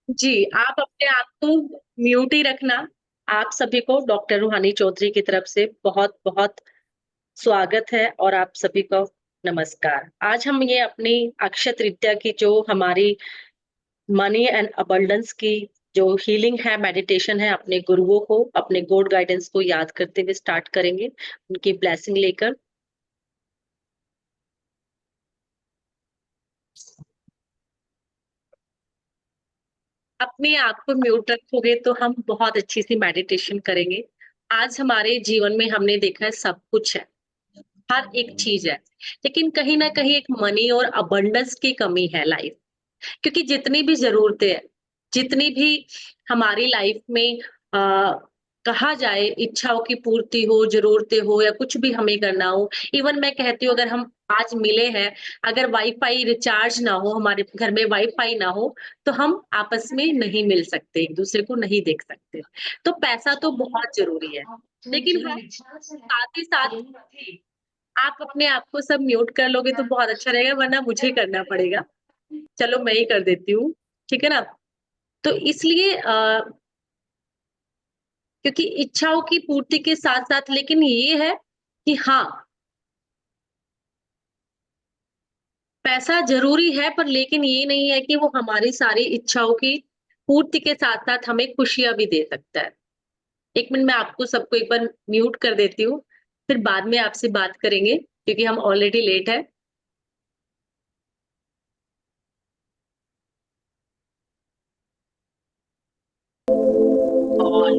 जी, आप अपने आप को म्यूट ही रखना। आप सभी को डॉक्टर रूहानी चौधरी की तरफ से बहुत-बहुत स्वागत है और आप सभी को नमस्कार। आज हम ये अपनी अक्षय तृतीया की जो हमारी मनी एंड अबंडेंस की जो हीलिंग है, मेडिटेशन है, अपने गुरुओं को, अपने गॉड गाइडेंस को याद करते हुए स्टार्ट करेंगे, उनकी ब्लेसिंग लेकर। अपने आप को म्यूट रखोगे तो हम बहुत अच्छी सी मेडिटेशन करेंगे। आज हमारे जीवन में हमने देखा है सब कुछ है। हर एक चीज़ है। लेकिन कहीं न कहीं एक मनी और अबंडेंस की कमी है लाइफ क्योंकि जितनी भी ज़रूरतें हैं, जितनी भी हमारी लाइफ में कहा जाए इच्छाओं की पूर्ति हो, ज़रूरतें हो या कुछ भी हमें करना हो, इवन मैं कहती हूँ अगर हम आज मिले हैं, अगर वाईफ़ाई रिचार्ज ना हो, हमारे घर में वाईफ़ाई ना हो, तो हम आपस में नहीं मिल सकते, एक-दूसरे को नहीं देख सकते। तो पैसा तो बहुत ज़रूरी है। लेकिन हाँ, साथ ही साथ आप अपने आप को सब म्यूट कर लोगे तो बहुत अच्छा रहेगा वरना मुझे करना पड़ेगा। चलो मैं ही कर देती हूँ, ठीक है ना? तो इसलिए क्योंकि इच्छाओं की पूर्ति के साथ-साथ लेकिन ये है कि हाँ, पैसा ज़रूरी है पर लेकिन ये नहीं है कि वो हमारी सारी इच्छाओं की पूर्ति के साथ-साथ हमें खुशियाँ भी दे सकता है। 1 मिनट मैं आपको सबको एक बार म्यूट कर देती हूँ, फिर बाद में आपसे बात करेंगे क्योंकि हम ऑलरेडी लेट है। और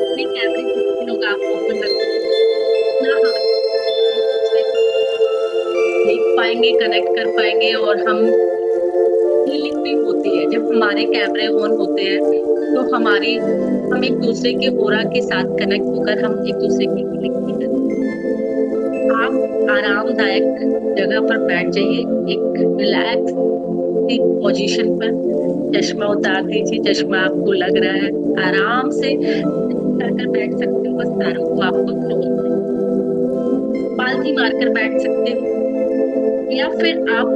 अपने कैमरे जितने लोग आप ओपन रखो, उतना हम एक-दूसरे को देख पाएँगे, कनेक्ट कर पाएँगे और हम हीलिंग भी होती है। जब हमारे कैमरे ऑन होते हैं, तो हम एक-दूसरे के ऑरा के साथ कनेक्ट होकर हम एक-दूसरे की हीलिंग भी करते हैं। आप आरामदायक जगह पर बैठ जाइए, एक रिलैक्स सी पोज़ीशन पर, चश्मा उतार दीजिए, चश्मा आपको लग रहा है, आराम से कर बैठ सकते हो, बस पैरों को आपको क्लोज़ पालथी मारकर बैठ सकते हो या फिर आप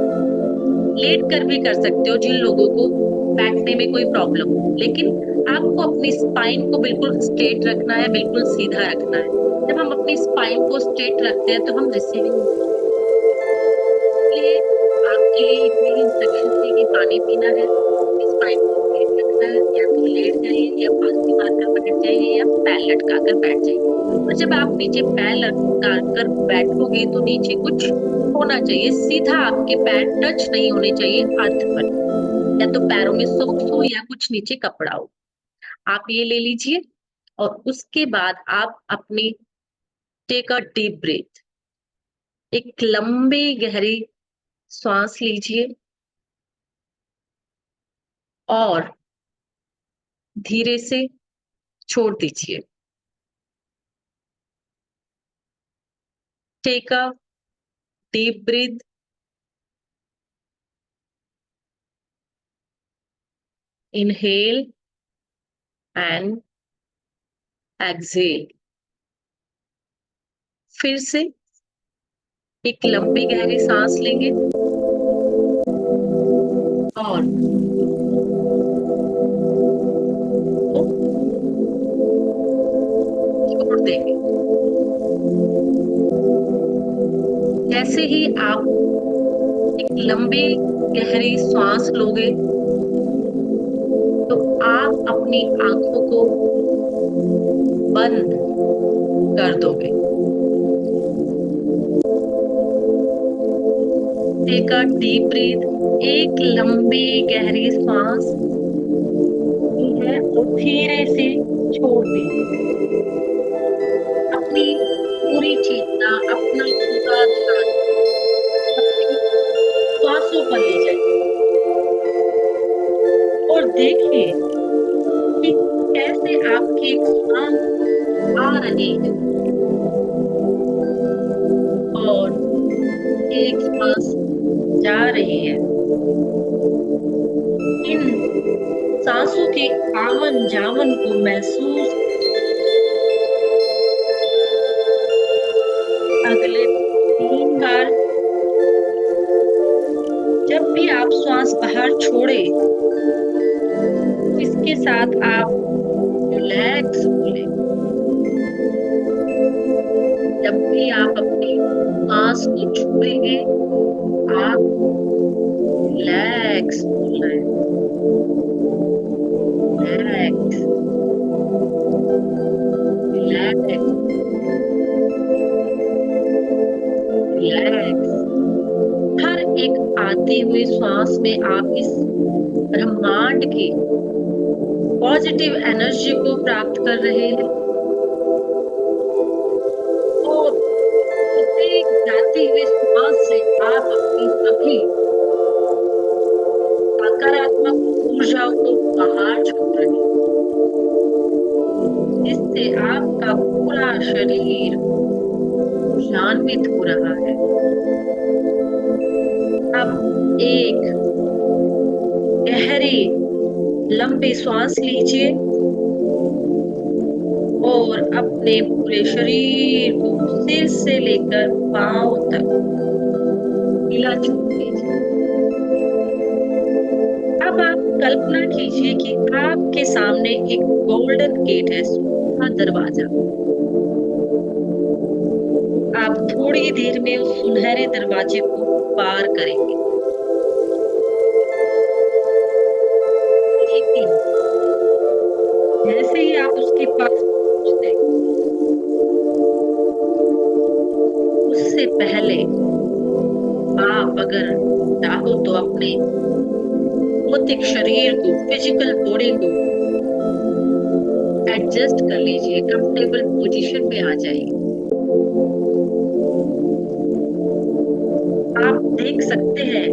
लेट कर भी कर सकते हो जिन लोगों को बैठने में कोई प्रॉब्लम हो। लेकिन आपको अपनी स्पाइन को बिल्कुल स्ट्रेट रखना है, बिल्कुल सीधा रखना है। जब हम अपनी स्पाइन को स्ट्रेट रखते हैं तो हम रिसीविंग मोड में इसलिए आपके लिए इतनी ही इंस्ट्रक्शंस है कि पानी पीना है, अपनी स्पाइन को स्ट्रेट रखना है, या तो लेट जाइए या पालथी मारकर बैठ जाइए या पैर लटकाकर बैठ जाइए। और जब आप नीचे पैर लटका कर बैठोगे तो नीचे कुछ होना चाहिए, सीधा आपके पैर टच नहीं होने चाहिए अर्थ पर। या तो पैरों में सॉक्स हो या कुछ नीचे कपड़ा हो। आप ये ले लीजिए और उसके बाद आप अपनी टेक अ डीप ब्रीथ, एक लंबी गहरी श्वास लीजिए और धीरे से छोड़ दीजिए। Take a deep breath, inhale and exhale. फिर से एक लंबी गहरी सांस लेंगे और को छोड़ देंगे। जैसे ही आप एक लंबी गहरी सांस लोगे तो आप अपनी आंखों को बंद कर दोगे। टेक अ डीप ब्रीथ, एक लंबी गहरी सांस ली है और धीरे से छोड़ दी। अपनी पूरी चेतना, अपना पूरा ध्यान अपनी श्वासों पर ले जाइए और देखिए कि कैसे आपकी सांस आ रही है और एक सांस जा रही है। इन सांसों के आवन-जावन को महसूस छोड़े, इसके साथ आप रिलैक्स बोले। जब भी आप अपनी सांस को छोड़ेंगे, आप रिलैक्स बोलना है। Relax, relax, relax. हर एक आती हुई सांस में आप इस ब्रह्मांड की पॉजिटिव एनर्जी को प्राप्त कर रहे हैं और प्रत्येक जाती हुई सांस से आप अपनी सभी सकारात्मक ऊर्जाओं को बाहर छोड़ रहे हैं, जिससे आपका पूरा शरीर ऊर्जान्वित हो रहा है। अब एक गहरी लंबी सांस लीजिए और अपने पूरे शरीर को सिर से लेकर पांव तक हिला छोड़ दीजिए। अब आप कल्पना कीजिए कि आपके सामने एक गोल्डन गेट है, सोना दरवाजा। आप थोड़ी देर में उस सुनहरे दरवाजे को पार करेंगे, लेकिन जैसे ही आप उसके पास पहुंचते हैं, उससे पहले आप अगर चाहो तो अपने भौतिक शरीर को, फिजिकल बॉडी को एडजस्ट कर लीजिए, कंफर्टेबल पोजीशन में आ जाइए। आप देख सकते हैं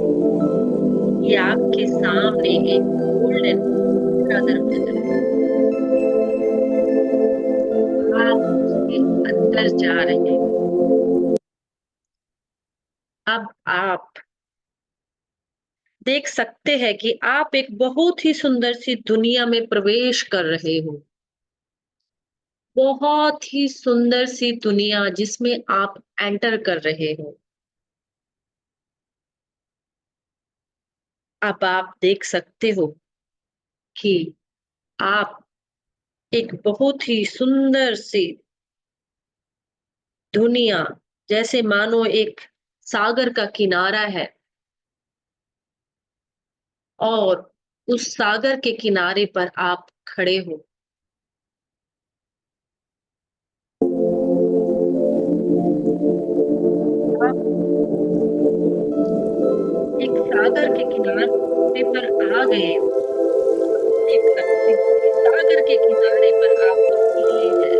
कि आपके सामने एक गोल्डन दरवाजा है। आप उसके अंदर जा रहे हैं। अब आप देख सकते हैं कि आप एक बहुत ही सुंदर सी दुनिया में प्रवेश कर रहे हो। बहुत ही सुंदर सी दुनिया जिसमें आप एंटर कर रहे हो। अब आप देख सकते हो कि आप एक बहुत ही सुंदर सी दुनिया, जैसे मानो एक सागर का किनारा है और उस सागर के किनारे पर आप खड़े हो। आप एक सागर के किनारे पर आ गए। देख सकते हो कि सागर के किनारे पर आप अकेले हैं।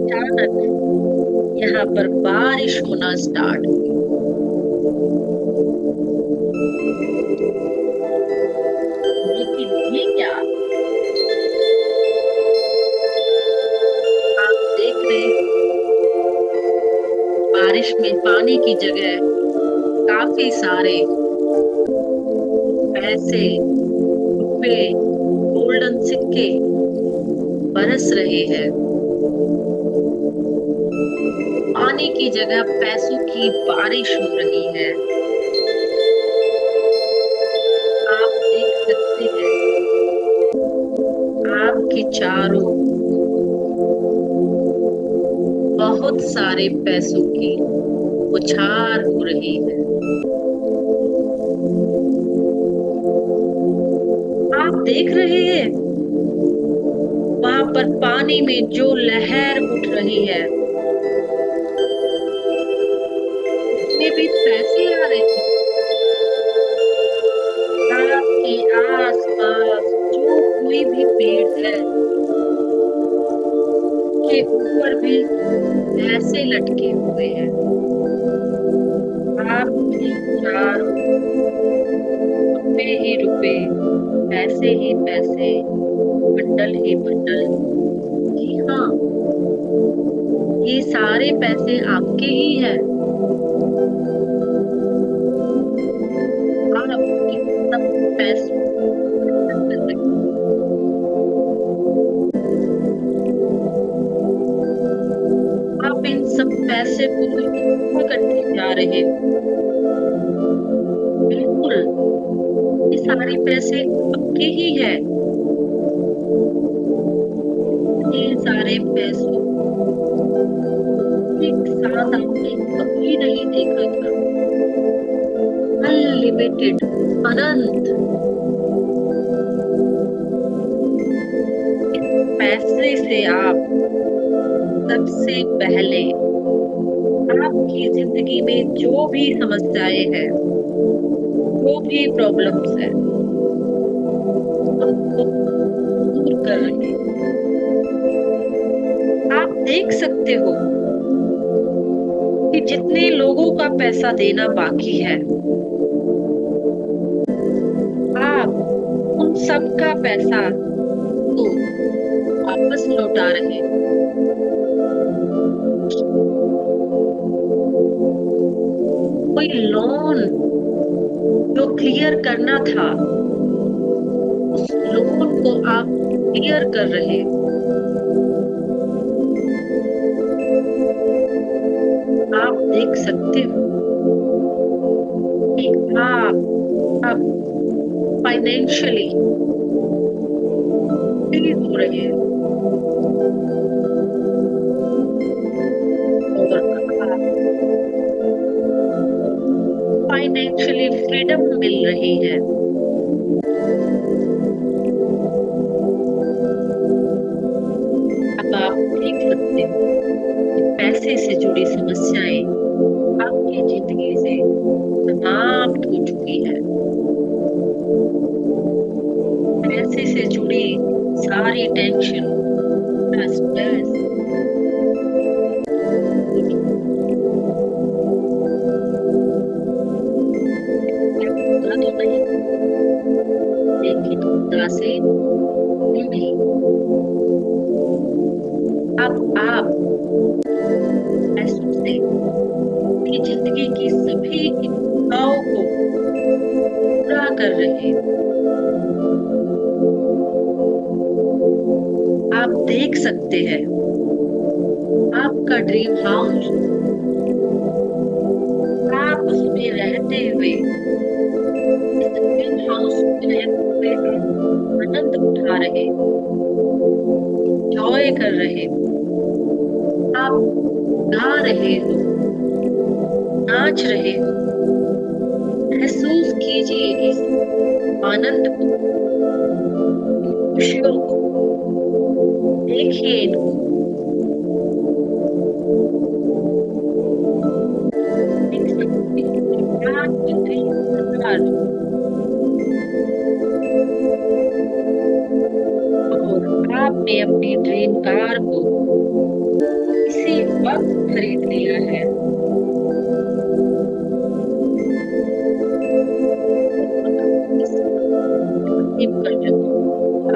अचानक यहाँ पर बारिश होना स्टार्ट हुई। लेकिन ये क्या, आप देख रहे हो बारिश में पानी की जगह काफी सारे पैसे, रुपए, गोल्डन सिक्के बरस रहे हैं। पानी की जगह पैसों की बारिश हो रही है। आप देख सकते हैं आपके चारों बहुत सारे पैसों की उछाल हो रही है। आप देख रहे हैं वहां पर पानी में जो लहर उठ रही है, उसमें भी पैसे आ रहे हैं। आपके आस-पास जो कोई भी पेड़ है, के ऊपर भी पैसे लटके हुए हैं। आपके चारों रुपए ही रुपए, पैसे ही पैसे, बंडल ही बंडल। जी हाँ, ये सारे पैसे आपके ही हैं। आप इन सब पैसों आप इन सब पैसे को इकट्ठा करते जा रहे हो। बिल्कुल, ये सारे पैसे आपके ही है। ये सारे पैसों एक साथ आपने कभी नहीं देखा था। अनलिमिटेड, अनंत पैसे से आप सबसे पहले आपकी जिंदगी में जो भी समस्याएं हैं, जो भी प्रॉब्लम्स है, उनको दूर कर रहे हैं। आप देख सकते हो कि जितने लोगों का पैसा देना बाकी है, आप उन सबका पैसा को वापस लौटा रहे हैं। कोई लोन जो क्लियर करना था, उस लोन को आप क्लियर कर रहे हैं। आप देख सकते हो कि आप अब फाइनेंशियली फ्री हो रहे हैं और आप फाइनेंशियली फ्रीडम मिल रही है। अब आप देख सकते हो कि पैसे से जुड़ी समस्याएं आपकी जिंदगी से समाप्त हो चुकी है। पैसे से जुड़ी सारी टेंशन, स्ट्रेस खुदा तो नहीं, लेकिन खुदा से नहीं। अब आप पैसों से अपनी जिंदगी की सभी इच्छाओं को पूरा कर रहे हैं। आप देख सकते हैं आपका ड्रीम हाउस, आप उसमें रहते हुए, इस ड्रीम हाउस में रहते हुए आप आनंद उठा रहे, एंजॉय कर रहे, आप गा रहे हो, नाच रहे हो। महसूस कीजिए इस आनंद को, इन खुशियों को, देखिए इनको। देख सकते हैं कि आपकी ड्रीम कार और आपने अपनी ड्रीम कार को इसी वक्त खरीद लिया है। इस पर जो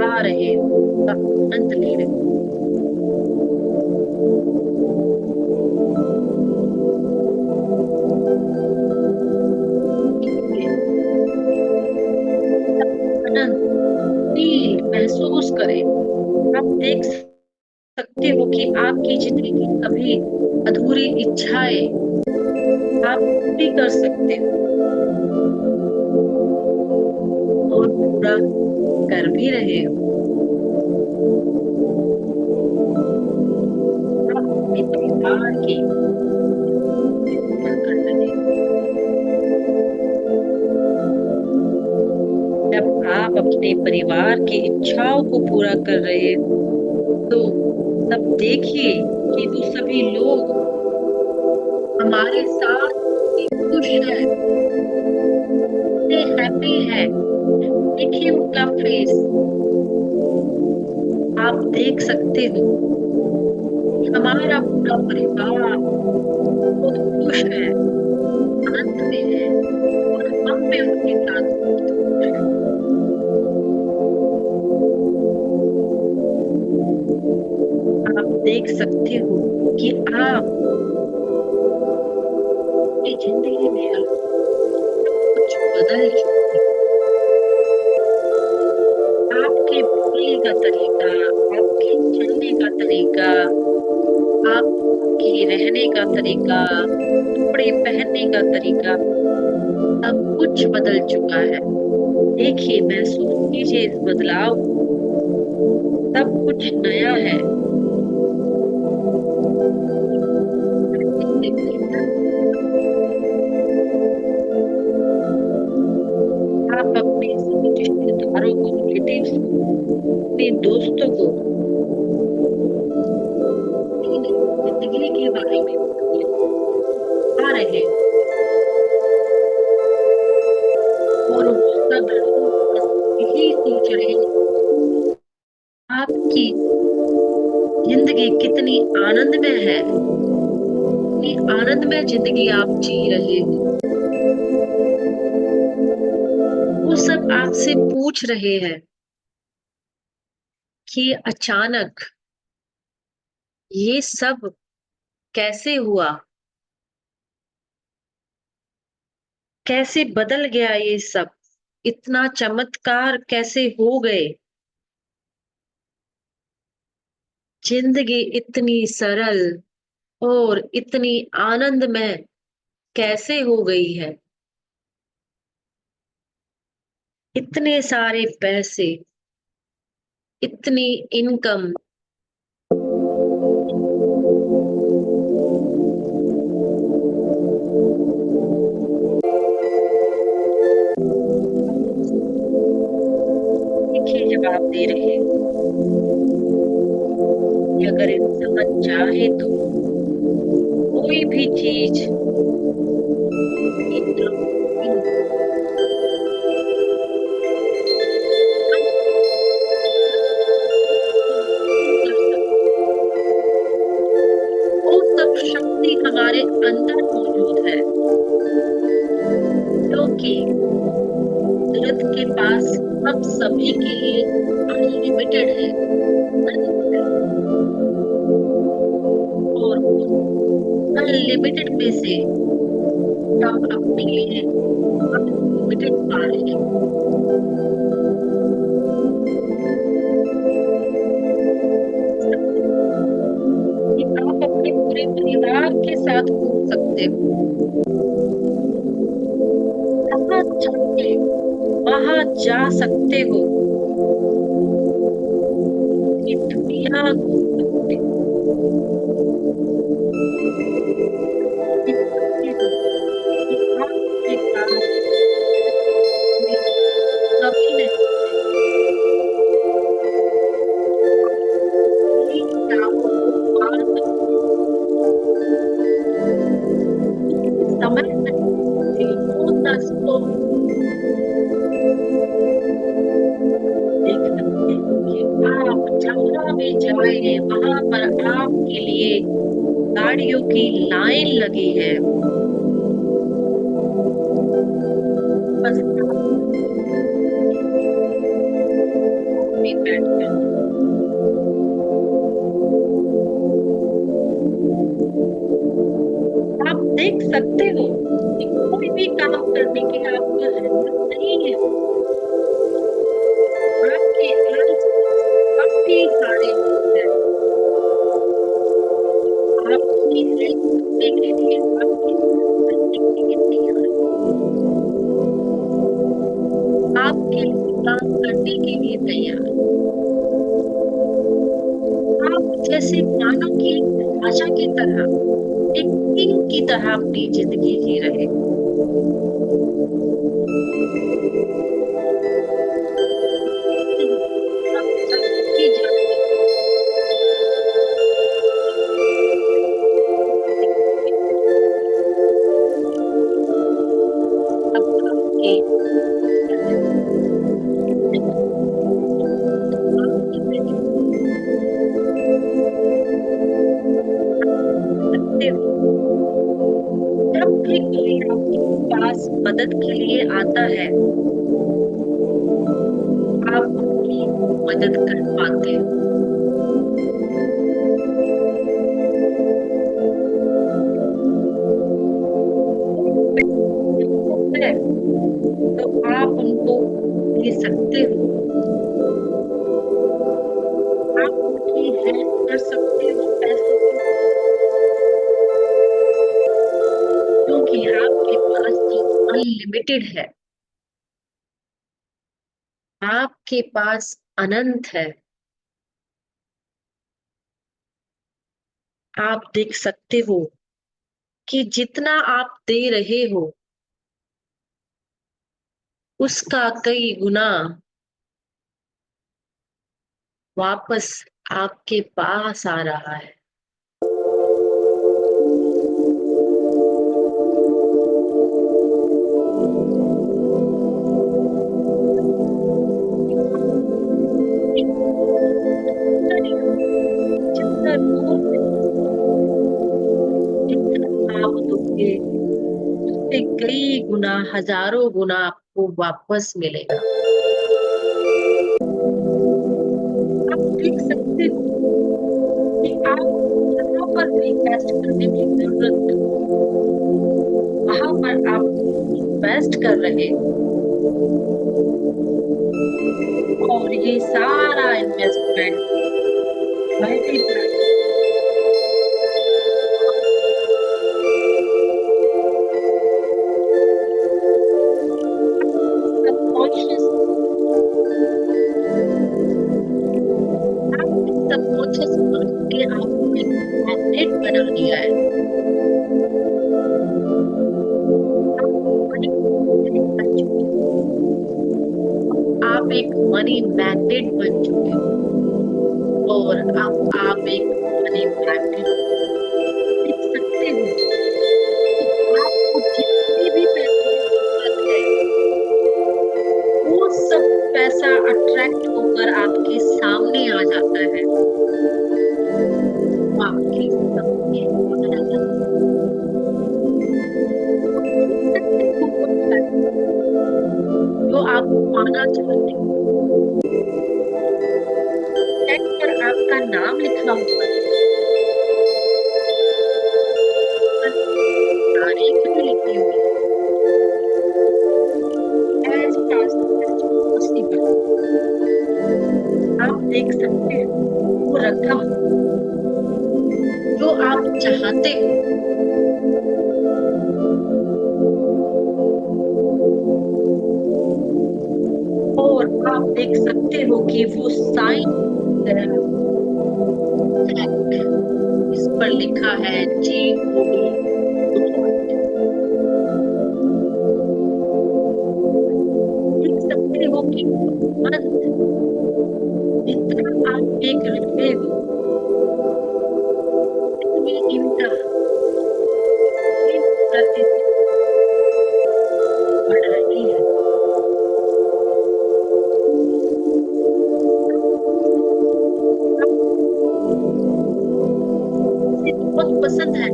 आ रहे हैं, उसका आनंद ले रहे हैं। आनंद फील महसूस करें। आप देख सकते हो कि आपकी जिंदगी की सभी अधूरी इच्छाएं आप पूरी कर सकते हो और पूरा कर भी रहे हो। आप अपने परिवार की पूरा कर रहे हो। जब आप अपने परिवार की इच्छाओं को पूरा कर रहे हो, तो तब देखिए कि वो सभी लोग हमारे साथ कितने खुश है, कितने हैप्पी है। देखिए उनका फेस, आप देख सकते हो कि हमारा पूरा परिवार बहुत खुश है, आनंद में है और हम भी उनके साथ बहुत खुश हैं। आप देख सकते हो कि आप अपनी जिंदगी में अब कुछ बदल चुके हैं। आपके बोलने का तरीका, आपके चलने का तरीका, आपके रहने का तरीका, कपड़े पहनने का तरीका सब कुछ बदल चुका है। देखिए, महसूस कीजिए इस बदलाव को। सब कुछ नया है। इससे बेहतर आप अपने सभी रिश्तेदारों को, रिलेटिव्स को, अपने दोस्तों को अपनी जिंदगी के बारे में बता रहे हैं, और वो सब लोग बस यही सोच रहे हैं, आपकी जिंदगी कितनी आनंदमय है, कितनी आनंदमय जिंदगी आप जी रहे हैं। वो सब आपसे पूछ रहे हैं कि अचानक ये सब कैसे हुआ, कैसे बदल गया ये सब, इतना चमत्कार कैसे हो गए, जिंदगी इतनी सरल और इतनी आनंदमय कैसे हो गई है। इतने सारे पैसे, इतनी इनकम, देखिए जवाब दे रहे हैं कि अगर इंसान चाहे तो कोई भी चीज की नामुमकिन हम मुमकिन कर सकते। वो सब शक्ति हमारे अंदर मौजूद है, क्योंकि कुदरत के पास हम सभी के लिए अनलिमिटेड है, अनलिमिटेड। और उस अनलिमिटेड में से हम अपने लिए अनलिमिटेड पा रहे हैं। कि आप अपने पूरे परिवार के साथ घूम सकते हो, जहाँ चाहे वहां जा सकते हो, ये दुनिया घूम सकते हो, देख सकते हो कि आपके पास में कभी नहीं है। अपनी टांगों को पार सकते हो, किसी समय तक टेलीफोन का स्टोर देख सकते हो कि आप जहाँ भी जाए वहां पर आपके लिए गाड़ियों की लाइन लगी है। बस में बैठकर आप देख सकते हो कि कोई भी काम करने की आपको जरूरत नहीं है। आपके आसपास काफी सारे लोग हैं, आपकी हेल्प करने के लिए, आपकी मदद करने के लिए तैयार हैं, आपके लिए काम करने के लिए तैयार हैं। आप जैसे मानो कि एक राजा की तरह, एक किंग की तरह अपनी जिंदगी जी रहे हैं। आप जहाँ भी जाते हैं, अब आपके सकते हो, जब भी कोई आपके पास मदद के लिए आता है, आप उनकी मदद कर पाते हो। है तो आप उनको दे सकते हो, आप उनकी हेल्प कर सकते हो पैसों की। क्योंकि आपके पास तो अनलिमिटेड है, आपके पास अनंत है। आप देख सकते हो कि जितना आप दे रहे हो उसका कई गुना वापस आपके पास आ रहा है। जितना दूर जितना आप दोगे उससे कई गुना, हजारों गुना आपको वापस मिलेगा। आप देख सकते हो कि आप जहाँ पर इन्वेस्ट करने की जरूरत है वहां पर आप इन्वेस्ट कर रहे हो, और ये सारा investment multiply subconscious subconscious mind ने आपको एक मैग्नेट बना दिया है। आप मनी मैग्नेट बन चुके हो, आप एक मनी मैग्नेट बन चुके हो, और अब आप एक मनी मैग्नेट देख सकते हो कि आपको जितने भी पैसे की जरूरत है वो सब पैसा अट्रैक्ट होकर आपके सामने आ जाता है, वो आपके सामने आ जाता है। वो देख सकते हो वो पैसा जो आप पाना चाहते हो, चेक पर आपका नाम लिखा हुआ है, पर तारीख भी लिखी हुई है, एज फास्ट एज पॉसिबल। आप देख सकते हो वो रकम जो आप चाहते हो, और आप देख सकते हो कि वो साइन इस पर लिखा है GOD। देख सकते हो कि मंथ जितना आप देख रहे हो इतनी इनकम दिन प्रतिदिन बढ़ रही है। मुझे बहुत पसंद है,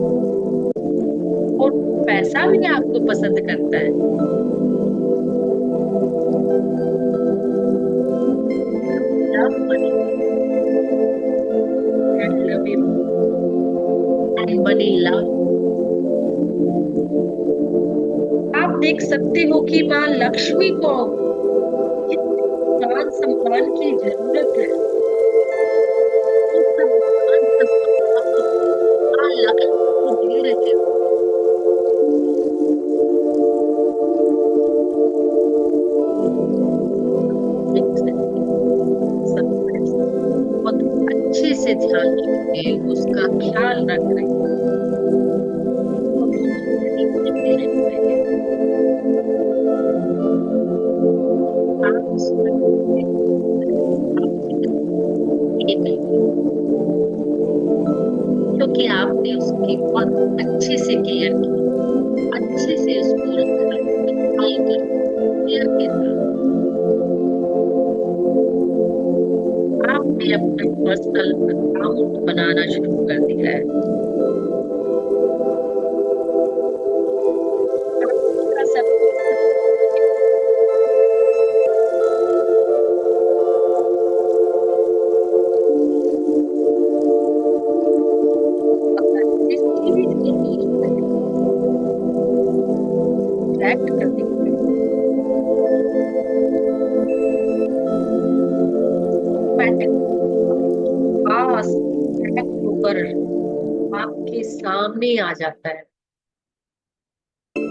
और पैसा भी आपको पसंद करता है। Love money and love you and money love. आप देख सकते हो कि माँ लक्ष्मी को जितने मान सम्मान की जरूरत है वो सब मान सम्मान आप माँ लक्ष्मी को दे रहे हो। देख सकते हो सब पैसा बहुत अच्छे से ध्यान रख रहे हो, उसका ख्याल रख रहे हो, और उसको कहीं नहीं दे रहे हैं। आप उसमें ये नहीं, क्योंकि आपने उसकी बहुत अच्छे से केयर की, अच्छे से उसको रखा, सफाई कर, केयर के साथ आपने अपना पर्सनल अकाउंट बनाना शुरू कर दिया है। आपका सबकॉन्शियस अगर जिस चीज की जरूरत है अट्रैक्ट करने के लिए ऑटोमेटिक पास अट्रैक्ट होकर आपके सामने आ जाता है। हाँ,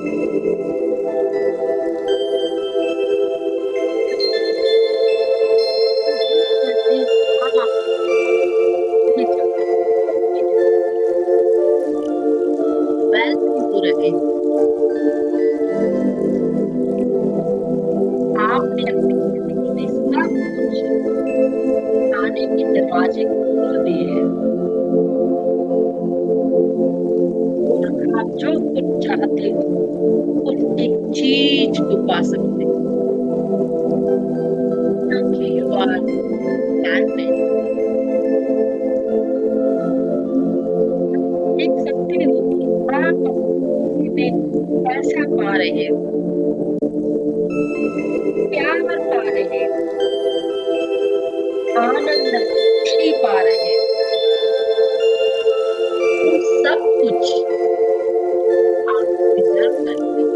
ये चलता है, ये चलता है। वेलकम हो रहे हैं। आपने अपनी जिंदगी में सब कुछ पाने के दरवाजे खोल दिए हैं और आप जो कुछ चाहते हो उस एक चीज को पा सकते हो, क्योंकि यू आर मैन। देख सकते हो कि आप अपने में पैसा पा रहे हो, प्यार पा रहे हो, आनंद खुशी पा रहे हो। वो सब कुछ आप डिजर्व करते हो।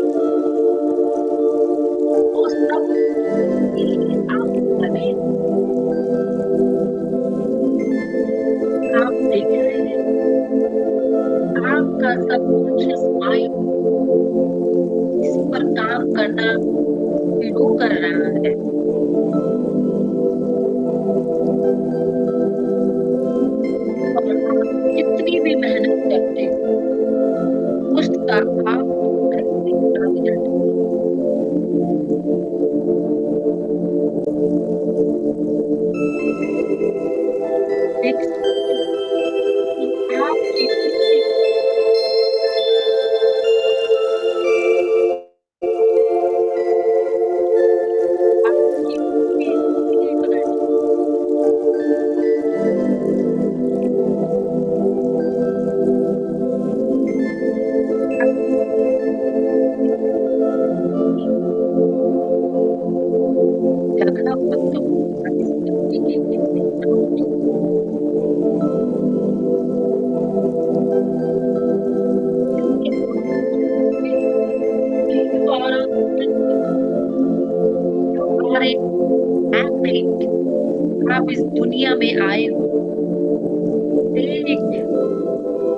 वो सब के लिए आप बने हो। आप देख रहे हैं आपका सबकॉन्शियस माइंड इस पर काम करना शुरू कर रहा है और आप जितनी भी मेहनत करते हो उसका आपको कहीं पूरा रिजल्ट देख सकते हो कि आपके पीछे आपके पीछे इसलिए बनाए झगड़ा मत करो इस व्यक्ति के लिए आप इस दुनिया में आए हो एक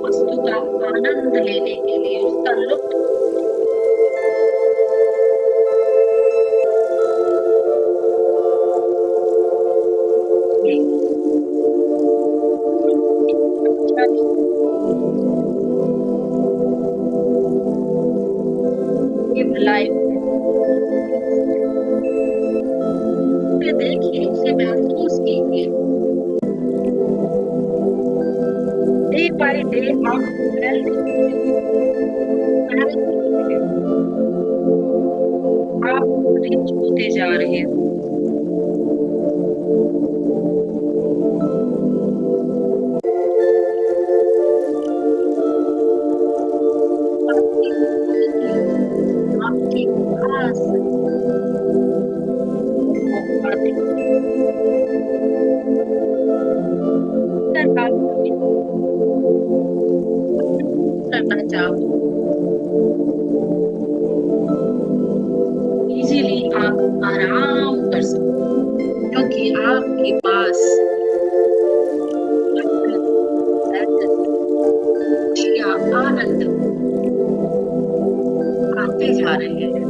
वस्तु का आनंद लेने के लिए, उसका लुत्फ लाइफ देखिए, उसे महसूस कीजिए। डे बाय डे आप आप रिच होते जा रहे हो। आपके पास करना चाहो इजीली आप आराम कर सकते हो, क्योंकि आपके पास खुशियाँ आनंद आते जा रहे हैं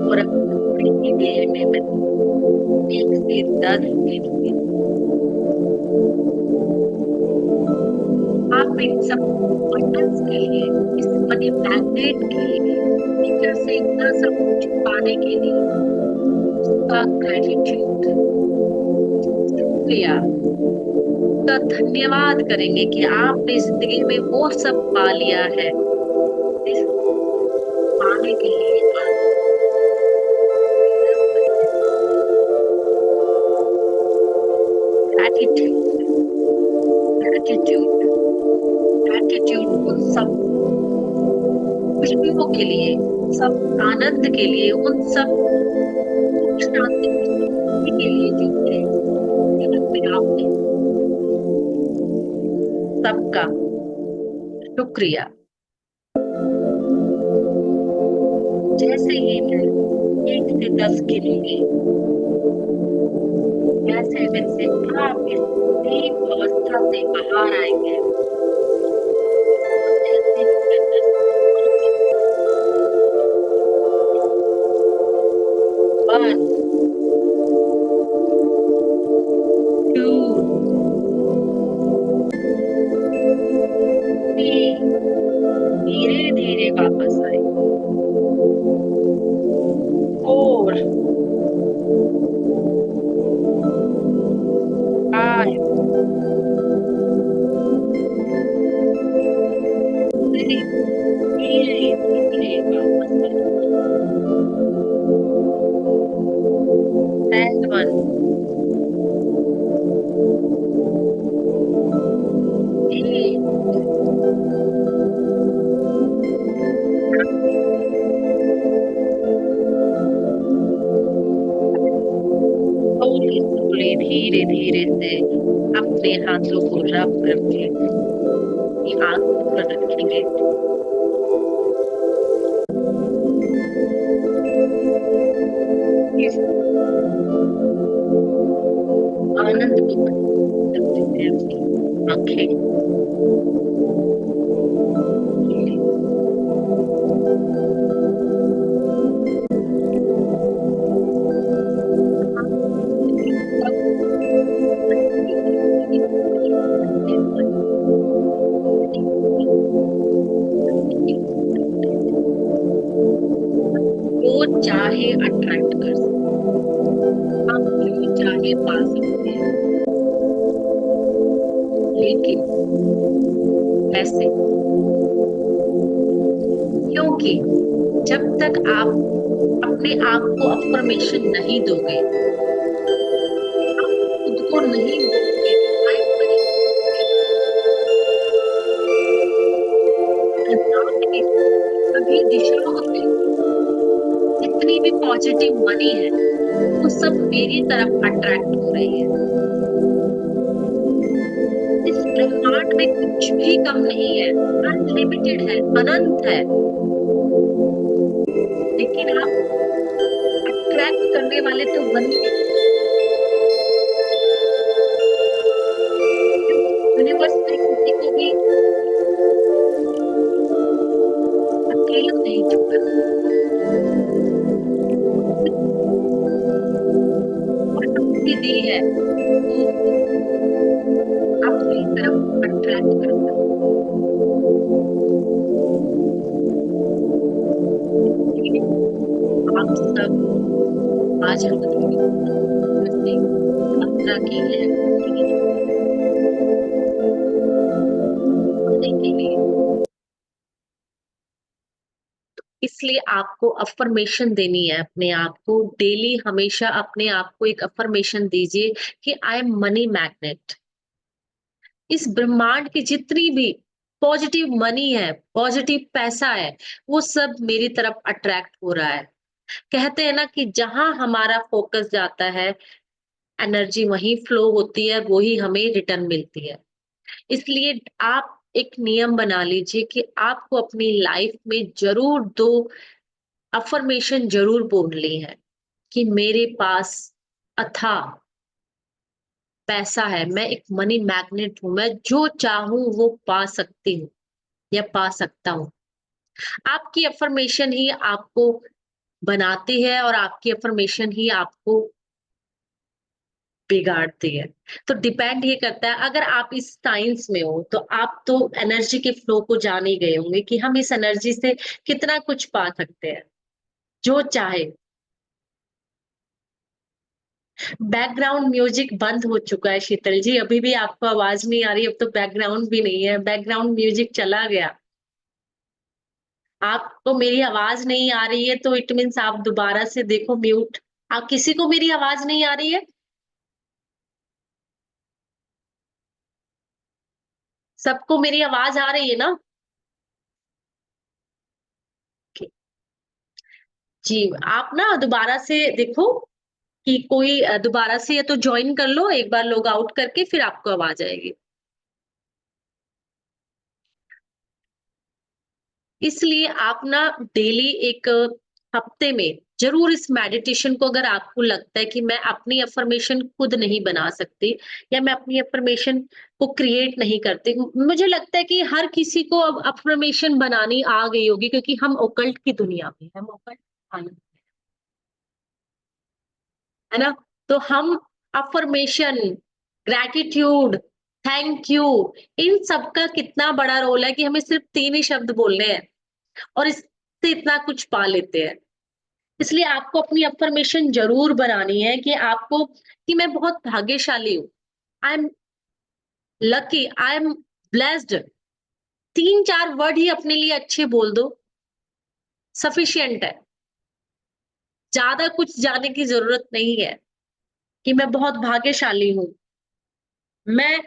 और थोड़ी ही देर में मैं 1 से 10 गिनूंगी। आप इन सब बटन्स के लिए, इस मनी मैग्नेट के लिए, इतना से इतना सब कुछ पाने के लिए उसका ग्रेटिट्यूड, शुक्रिया, उसका धन्यवाद करेंगे कि आपने जिंदगी में वो सब पा लिया है इस पाने के लिए आप ग्रेटिट्यूड, ग्रेटिट्यूड, ग्रेटिट्यूड उन सब खुशियों के लिए, सब आनंद के लिए, उन सब सुख शांति के लिए जो मेरे जीवन में आपने सबका शुक्रिया। जैसे ही मैं 1 से 10 गिनूंगी वैसे वैसे आप इस डीप अवस्था से बाहर आएंगे धीरे धीरे धीरे वापस वन धीरे धीरे से अपने हाथों को रब करके अपनी आंखों पर रखेंगे। इस आनंद को करते हैं अपनी आंखें जो चाहे अट्रैक्ट कर सकते, आप जो चाहे पा सकते हैं, लेकिन कैसे? क्योंकि जब तक आप अपने आप को अफर्मेशन नहीं दोगे, आप खुद को नहीं बोलोगे आई सभी दिशाओं से जितनी भी पॉजिटिव मनी है वो सब मेरी तरफ अट्रैक्ट हो रही है। इस ब्रह्मांड में कुछ भी कम नहीं है, अनलिमिटेड है, अनंत है, लेकिन आप अट्रैक्ट करने वाले तो बनिए। यूनिवर्स में किसी को भी अकेला नहीं छोड़ा और शक्ति दी है वो अपनी तरफ अट्रैक्ट करता है। आप सब आज हम यात्रा की है के लिए, इसलिए आपको अफर्मेशन देनी है अपने आप को डेली। हमेशा अपने आप को एक अफर्मेशन दीजिए कि आई एम मनी मैग्नेट। इस ब्रह्मांड की जितनी भी पॉजिटिव मनी है, पॉजिटिव पैसा है, वो सब मेरी तरफ अट्रैक्ट हो रहा है। कहते हैं ना कि जहां हमारा फोकस जाता है एनर्जी वहीं फ्लो होती है, वही हमें रिटर्न मिलती है। इसलिए आप एक नियम बना लीजिए कि आपको अपनी लाइफ में जरूर दो अफर्मेशन जरूर बोलनी है कि मेरे पास अथाह पैसा है, मैं एक मनी मैग्नेट हूं, मैं जो चाहूं वो पा सकती हूँ या पा सकता हूँ। आपकी अफर्मेशन ही आपको बनाती है और आपकी अफर्मेशन ही आपको बिगाड़ती है। तो डिपेंड ये करता है, अगर आप इस साइंस में हो तो आप तो एनर्जी के फ्लो को जान ही गए होंगे कि हम इस एनर्जी से कितना कुछ पा सकते हैं, जो चाहे। बैकग्राउंड म्यूजिक बंद हो चुका है शीतल जी, अभी भी आपको आवाज नहीं आ रही? अब तो बैकग्राउंड भी नहीं है, बैकग्राउंड म्यूजिक चला गया। आपको मेरी आवाज नहीं आ रही है तो इट मीन्स आप दोबारा से देखो म्यूट। आप किसी को मेरी आवाज नहीं आ रही है? सबको मेरी आवाज आ रही है ना? जी, आप ना दोबारा से देखो कि कोई दोबारा से या तो ज्वाइन कर लो, एक बार लॉग आउट करके फिर आपको आवाज आएगी। इसलिए आप ना डेली एक हफ्ते में जरूर इस मेडिटेशन को, अगर आपको लगता है कि मैं अपनी अफर्मेशन खुद नहीं बना सकती या मैं अपनी अफर्मेशन को क्रिएट नहीं करती, मुझे लगता है कि हर किसी को अब अफर्मेशन बनानी आ गई होगी क्योंकि हम ओकल्ट की दुनिया में, हम ओकल्ट है ना? तो हम अफर्मेशन, ग्रैटिट्यूड, थैंक यू, इन सब का कितना बड़ा रोल है कि हमें सिर्फ 3 ही शब्द बोलने हैं और इससे इतना कुछ पा लेते हैं। इसलिए आपको अपनी अफर्मेशन जरूर बनानी है कि आपको कि मैं बहुत भाग्यशाली हूँ, I am lucky, I am blessed. 3-4 word ही अपने लिए अच्छे बोल दो, सफिशिएंट है। ज़्यादा कुछ जानने की ज़रूरत नहीं है कि मैं बहुत भाग्यशाली हूँ। मैं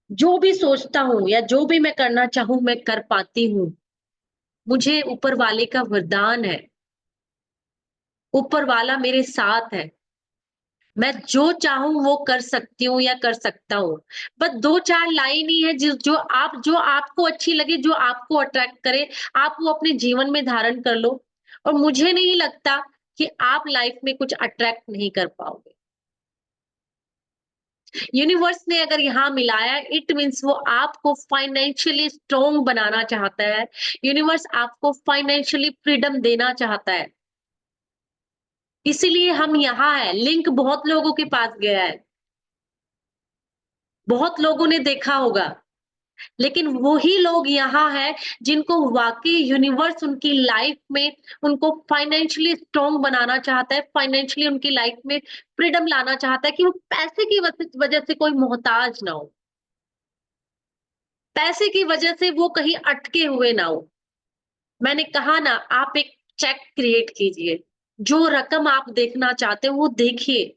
जो भी सोचता हूँ या जो भी मैं करना चाहूँ, मैं कर पाती हूँ। मुझे ऊपर वाले का वरदान है, ऊपर वाला मेरे साथ है। मैं जो चाहूँ वो कर सकती हूँ या कर सकता हूँ। बस 2-4 लाइन ही है जो आपको अच्छी लगे, जो आपको अट्रैक्ट करे, आप वो अपने जीवन में धारण कर लो और मुझे नहीं लगता कि आप लाइफ में कुछ अट्रैक्ट नहीं कर पाओगे। यूनिवर्स ने अगर यहाँ मिलाया इट मीन्स वो आपको फाइनेंशियली स्ट्रांग बनाना चाहता है। यूनिवर्स आपको फाइनेंशियली फ्रीडम देना चाहता है। इसीलिए हम यहाँ हैं। लिंक बहुत लोगों के पास गया है। बहुत लोगों ने देखा होगा। लेकिन वही लोग यहाँ हैं जिनको वाक़ई यूनिवर्स उनकी लाइफ में उनको फाइनेंशियली स्ट्रांग बनाना चाहता है, फाइनेंशियली उनकी लाइफ में फ्रीडम लाना चाहता है कि वो पैसे की वजह से कोई मोहताज ना हो। पैसे की वजह से वो कहीं अटके हुए ना हो। मैंने कहा ना आप एक चेक क्रिएट कीजिए। जो रकम आप देखना चाहते हो वो देखिए।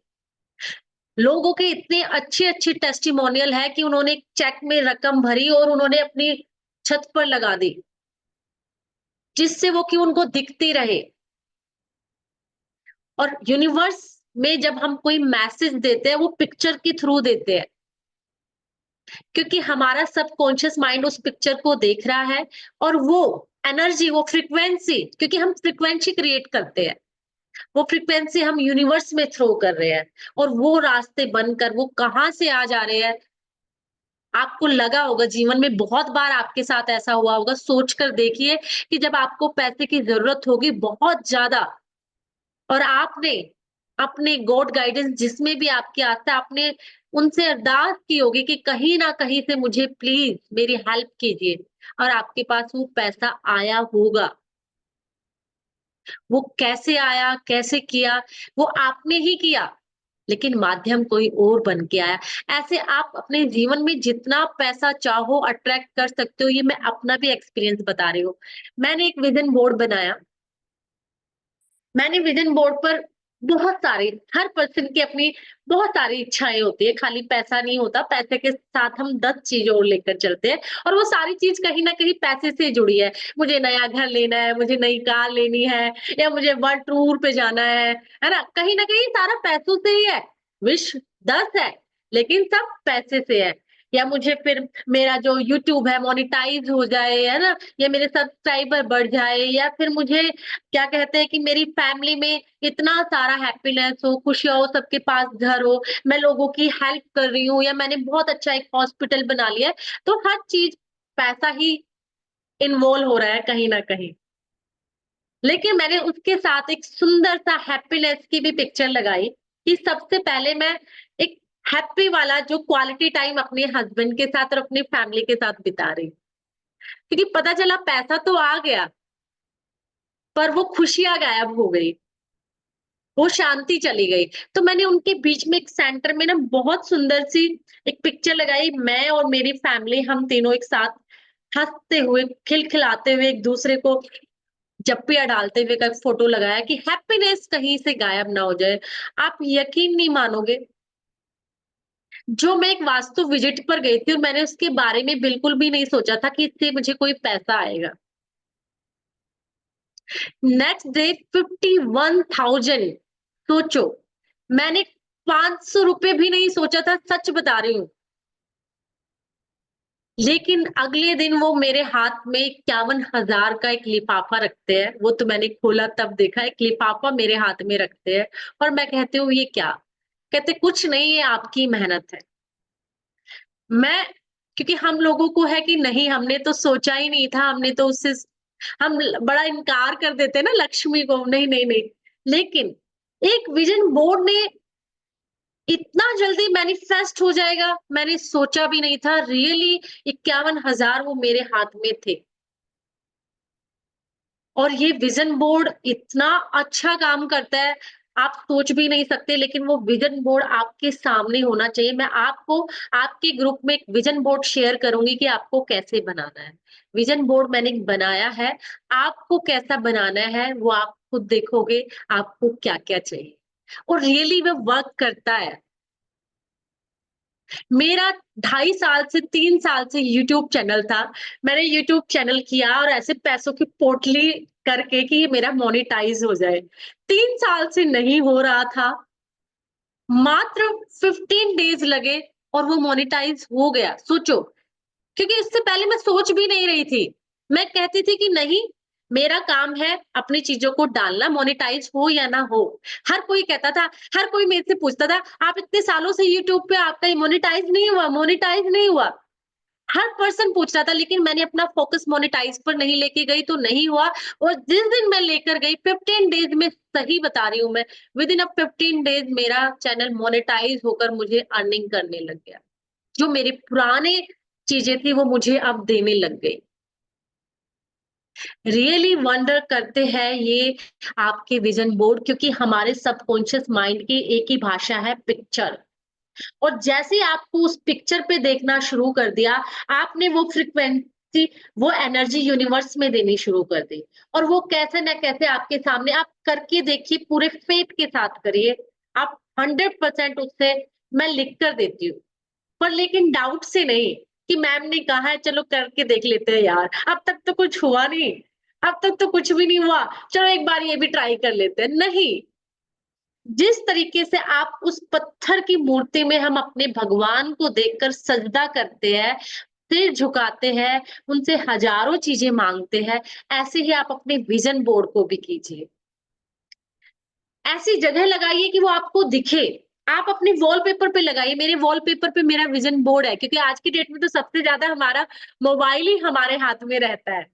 लोगों के इतने अच्छे-अच्छे टेस्टिमोनियल है कि उन्होंने चेक में रकम भरी और उन्होंने अपनी छत पर लगा दी। जिससे वो कि उनको दिखती रहे। और यूनिवर्स में जब हम कोई मैसेज देते हैं वो पिक्चर के थ्रू देते हैं क्योंकि हमारा सबकॉन्शियस माइंड उस पिक्चर को देख रहा है और वो एनर्जी वो फ्रीक्वेंसी क्योंकि हम फ्रीक्वेंसी क्रिएट करते हैं वो फ्रीक्वेंसी हम यूनिवर्स में थ्रो कर रहे हैं और वो रास्ते बनकर वो कहाँ से आ जा रहे हैं आपको लगा होगा जीवन में बहुत बार आपके साथ ऐसा हुआ होगा सोच कर देखिए कि जब आपको पैसे की जरूरत होगी बहुत ज्यादा और आपने अपने गॉड गाइडेंस जिसमें भी आपकी आस्था आपने उनसे अरदास की होगी कि कहीं ना कहीं से मुझे प्लीज मेरी हेल्प कीजिए और आपके पास वो पैसा आया होगा वो कैसे आया कैसे किया वो आपने ही किया लेकिन माध्यम कोई और बन के आया ऐसे आप अपने जीवन में जितना पैसा चाहो अट्रैक्ट कर सकते हो ये मैं अपना भी एक्सपीरियंस बता रही हूँ मैंने एक विजन बोर्ड बनाया मैंने विजन बोर्ड पर बहुत सारी हर पर्सन की अपनी बहुत सारी इच्छाएं होती है खाली पैसा नहीं होता पैसे के साथ हम 10 चीजें और लेकर चलते हैं और वो सारी चीज कहीं ना कहीं पैसे से जुड़ी है मुझे नया घर लेना है मुझे नई कार लेनी है या मुझे वर्ल्ड टूर पे जाना है ना कहीं सारा पैसों से ही है विश 10 है लेकिन सब पैसे से है या मुझे फिर मेरा जो यूट्यूब है मोनिटाइज हो जाए है ना या मेरे सब्सक्राइबर बढ़ जाए या फिर मुझे क्या कहते हैं कि मेरी फैमिली में इतना सारा हैप्पीनेस हो, खुशियाँ हो, सबके पास घर हो, मैं लोगों की हेल्प कर रही हूँ या मैंने बहुत अच्छा एक हॉस्पिटल बना लिया है, तो हर चीज़ पैसा ही इन्वॉल्व हो रहा है कहीं न कहीं। लेकिन मैंने उसके साथ एक सुंदर सा हैप्पीनेस की भी पिक्चर लगाई कि सबसे पहले मैं एक हैप्पी वाला जो क्वालिटी टाइम अपने हस्बैंड के साथ और अपनी फैमिली के साथ बिता रही हूँ। क्योंकि पता चला पैसा तो आ गया, पर वो खुशियाँ गायब हो गई। वो शांति चली गई। तो मैंने उनके बीच में एक सेंटर में ना बहुत सुंदर सी एक पिक्चर लगाई, मैं और मेरी फैमिली हम तीनों एक साथ हँसते हुए, खिलखिलाते हुए एक-दूसरे को जप्पियाँ डालते हुए का फ़ोटो लगाया कि हैप्पीनेस कहीं से गायब ना हो जाए। आप यकीन नहीं मानोगे, जो मैं एक वास्तु विज़िट पर गई थी और मैंने उसके बारे में बिल्कुल भी नहीं सोचा था कि इससे मुझे कोई पैसा आएगा। नेक्स्ट डे 51,000 सोचो, मैंने ₹500 भी नहीं सोचा था, सच बता रही हूँ। लेकिन अगले दिन वो मेरे हाथ में 51,000 का एक लिफाफा रखते हैं, वो तो मैंने खोला तब देखा, एक लिफाफा मेरे हाथ में रखते हैं और मैं कहती हूँ, "ये क्या?" कहते, "कुछ नहीं, ये आपकी मेहनत है।" मैं क्योंकि हम लोगों को है कि नहीं, हमने तो सोचा ही नहीं था, हमने तो उससे हम ल बड़ा इनकार कर देते हैं ना लक्ष्मी को, नहीं, नहीं, नहीं। लेकिन एक विज़न बोर्ड ने इतना जल्दी मैनिफेस्ट हो जाएगा, मैंने सोचा भी नहीं था। रियली 51,000 वो मेरे हाथ में थे और ये विज़न बोर्ड इतना अच्छा काम करता है। आप सोच भी नहीं सकते, लेकिन वो विजन बोर्ड आपके सामने होना चाहिए। मैं आपको आपके ग्रुप में एक विजन बोर्ड शेयर करूँगी कि आपको कैसे बनाना है। विजन बोर्ड मैंने बनाया है, आपको कैसा बनाना है वो आप खुद देखोगे, आपको क्या-क्या चाहिए और रियली में वर्क करता है। मेरा 2.5 साल से 3 साल से यूट्यूब चैनल था। मैंने यूट्यूब चैनल किया और ऐसे पैसों की पोटली करके कि ये मेरा मोनेटाइज़ हो जाए। 3 साल से नहीं हो रहा था। मात्र 15 डेज़ लगे और वो मोनेटाइज़ हो गया। सोचो, क्योंकि इससे पहले मैं सोच भी नहीं रही थी। मैं कहती थी कि नहीं, मेरा काम है अपनी चीज़ों को डालना, मोनेटाइज़ हो या ना हो। हर कोई कहता था, हर कोई मेरे से पूछता था, "आप इतने सालों से यूट्यूब पे आपका ये मोनेटाइज़ नहीं हुआ, मोनेटाइज़ नहीं हुआ।" हर पर्सन पूछ रहा था, लेकिन मैंने अपना फ़ोकस मोनेटाइज़ पर नहीं लेके गई तो नहीं हुआ। और जिस दिन मैं लेकर गई 15 डेज़ में, सही बता रही हूँ मैं, विदिन 15 डेज़ मेरा चैनल मोनेटाइज़ होकर मुझे अर्निंग करने लग गया। जो मेरे पुराने चीज़ें थी वो मुझे अब देने लग गई। रियली वंडर करते हैं ये आपके विज़न बोर्ड, क्योंकि हमारे सबकॉन्शियस माइंड की एक ही भाषा है, पिक्चर। और जैसे ही आपको उस पिक्चर पे देखना शुरू कर दिया, आपने वो फ्रीक्वेंसी, वो एनर्जी यूनिवर्स में देनी शुरू कर दी। और वो कैसे न कैसे आपके सामने, आप करके देखिए, पूरे फेथ के साथ करिए। आप 100% उससे, मैं लिख कर देती हूँ। पर लेकिन डाउट से नहीं कि मैम ने कहा है चलो करके देख लेते हैं यार, अब तक तो कुछ हुआ नहीं, अब तक तो कुछ भी नहीं हुआ, चलो एक बार ये भी ट्राई कर लेते हैं। नहीं, जिस तरीके से आप उस पत्थर की मूर्ति में हम अपने भगवान को देखकर सजदा करते हैं, सिर झुकाते हैं, उनसे हज़ारों चीज़ें माँगते हैं, ऐसे ही आप अपने विज़न बोर्ड को भी कीजिए। ऐसी जगह लगाइए कि वो आपको दिखे। आप अपने वॉलपेपर पे लगाइए, मेरे वॉलपेपर पे मेरा विज़न बोर्ड है, क्योंकि आज की डेट में तो सबसे ज़्यादा हमारा मोबाइल ही हमारे हाथ में रहता है।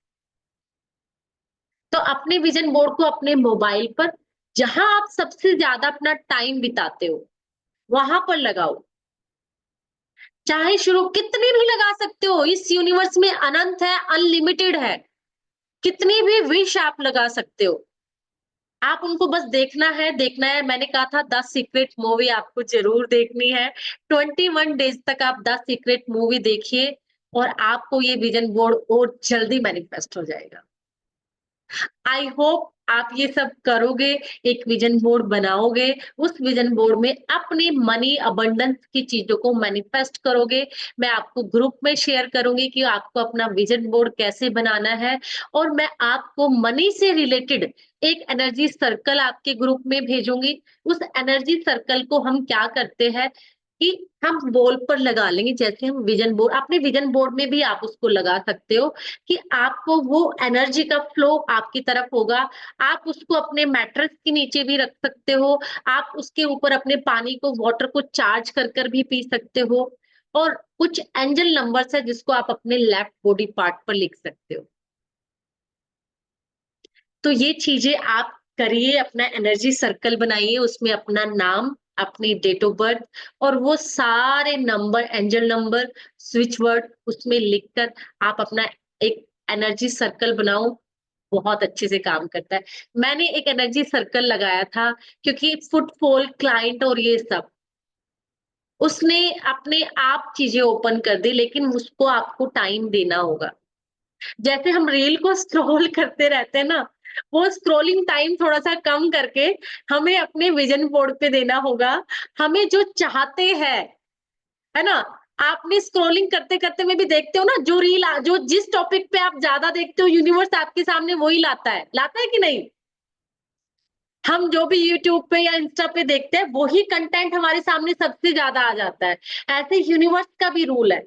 तो अपने विज़न बोर्ड को अपने मोबाइल पर, जहाँ आप सबसे ज़्यादा अपना टाइम बिताते हो, वहाँ पर लगाओ। चाहे शुरू कितनी भी लगा सकते हो, इस यूनिवर्स में अनंत है, अनलिमिटेड है। कितनी भी विश आप लगा सकते हो। आप उनको बस देखना है। मैंने कहा था 10 सीक्रेट मूवी आपको ज़रूर देखनी है। 21 डेज़ तक आप 10 सीक्रेट मूवी देखिए और आपको ये विज़न बोर्ड और जल्दी मैनिफेस्ट हो जाएगा। आई होप आप ये सब करोगे, एक विज़न बोर्ड बनाओगे, उस विज़न बोर्ड में अपनी मनी अबंडेंस की चीज़ों को मैनिफेस्ट करोगे। मैं आपको ग्रुप में शेयर करूँगी कि आपको अपना विज़न बोर्ड कैसे बनाना है, और मैं आपको मनी से रिलेटेड एक एनर्जी सर्कल आपके ग्रुप में भेजूँगी। उस एनर्जी सर्कल को हम क्या करते हैं कि हम वॉल पर लगा लेंगे, जैसे हम विज़न बोर्ड, अपने विज़न बोर्ड में भी आप उसको लगा सकते हो कि आपको वो एनर्जी का फ्लो आपकी तरफ होगा। आप उसको अपने मैट्रेस के नीचे भी रख सकते हो, आप उसके ऊपर अपने पानी को, वाटर को चार्ज कर भी पी सकते हो, और कुछ एंजल नंबर्स है जिसको आप अपने लेफ्ट बॉडी पार्ट पर लिख सकते हो। तो ये चीज़ें आप करिए, अपना एनर्जी सर्कल बनाइए, उसमें अपना नाम, अपनी डेट ऑफ बर्थ और वो सारे number, angel number, switch word उसमें लिखकर आप अपना एक एनर्जी सर्कल बनाओ, बहुत अच्छे से काम करता है। मैंने एक एनर्जी सर्कल लगाया था, क्योंकि फुटफॉल, क्लाइंट और ये सब, उसने अपने आप चीज़ें ओपन कर दी, लेकिन उसको आपको टाइम देना होगा। जैसे हम रील को स्क्रॉल करते रहते हैं ना, वो स्क्रॉलिंग टाइम थोड़ा-सा कम करके हमें अपने विज़न बोर्ड पे देना होगा। हमें जो चाहते हैं, है ना? आपने स्क्रॉलिंग करते-करते में भी देखते हो ना, जो रील जो जिस टॉपिक पे आप ज़्यादा देखते हो, यूनिवर्स आपके सामने वही लाता है कि नहीं? हम जो भी यूट्यूब पे या इंस्टा पे देखते हैं, वही कंटेंट हमारे सामने सबसे ज़्यादा आ जाता है। ऐसे यूनिवर्स का भी रूल है।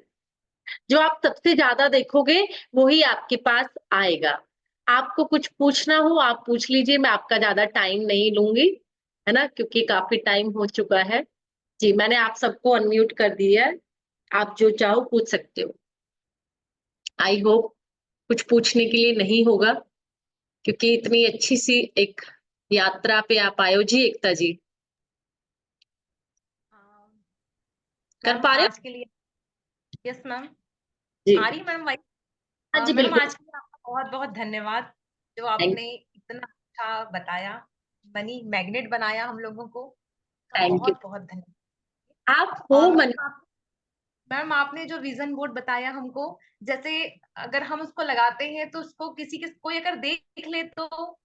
जो आप सबसे ज़्यादा देखोगे, वही आपके पास आएगा। आपको कुछ पूछना हो, आप पूछ लीजिए, मैं आपका ज़्यादा टाइम नहीं लूँगी, है ना? क्योंकि काफ़ी टाइम हो चुका है। जी, मैंने आप सबको अनम्यूट कर दिया है। आप जो चाहो पूछ सकते हो। आई होप कुछ पूछने के लिए नहीं होगा, क्योंकि इतनी अच्छी-सी एक यात्रा पे आप आए हो। जी, एकता जी, कर मैम पा रहे हो? आज के लिए यस मैम जी। आ रही मैम वाइस। हाँ जी, मैम बिल्कुल। आज के लिए आपका बहुत बहुत धन्यवाद जो थैंक आपने इतना अच्छा बताया। मनी मैग्नेट बनाया हम लोगों को, का थैंक यू। बहुत बहुत धन्यवाद। आप हो और मन। मैम आपने जो विजन बोर्ड बताया हमको, जैसे अगर हम उसको लगाते हैं तो उसको किसी के कोई अगर देख ले तो,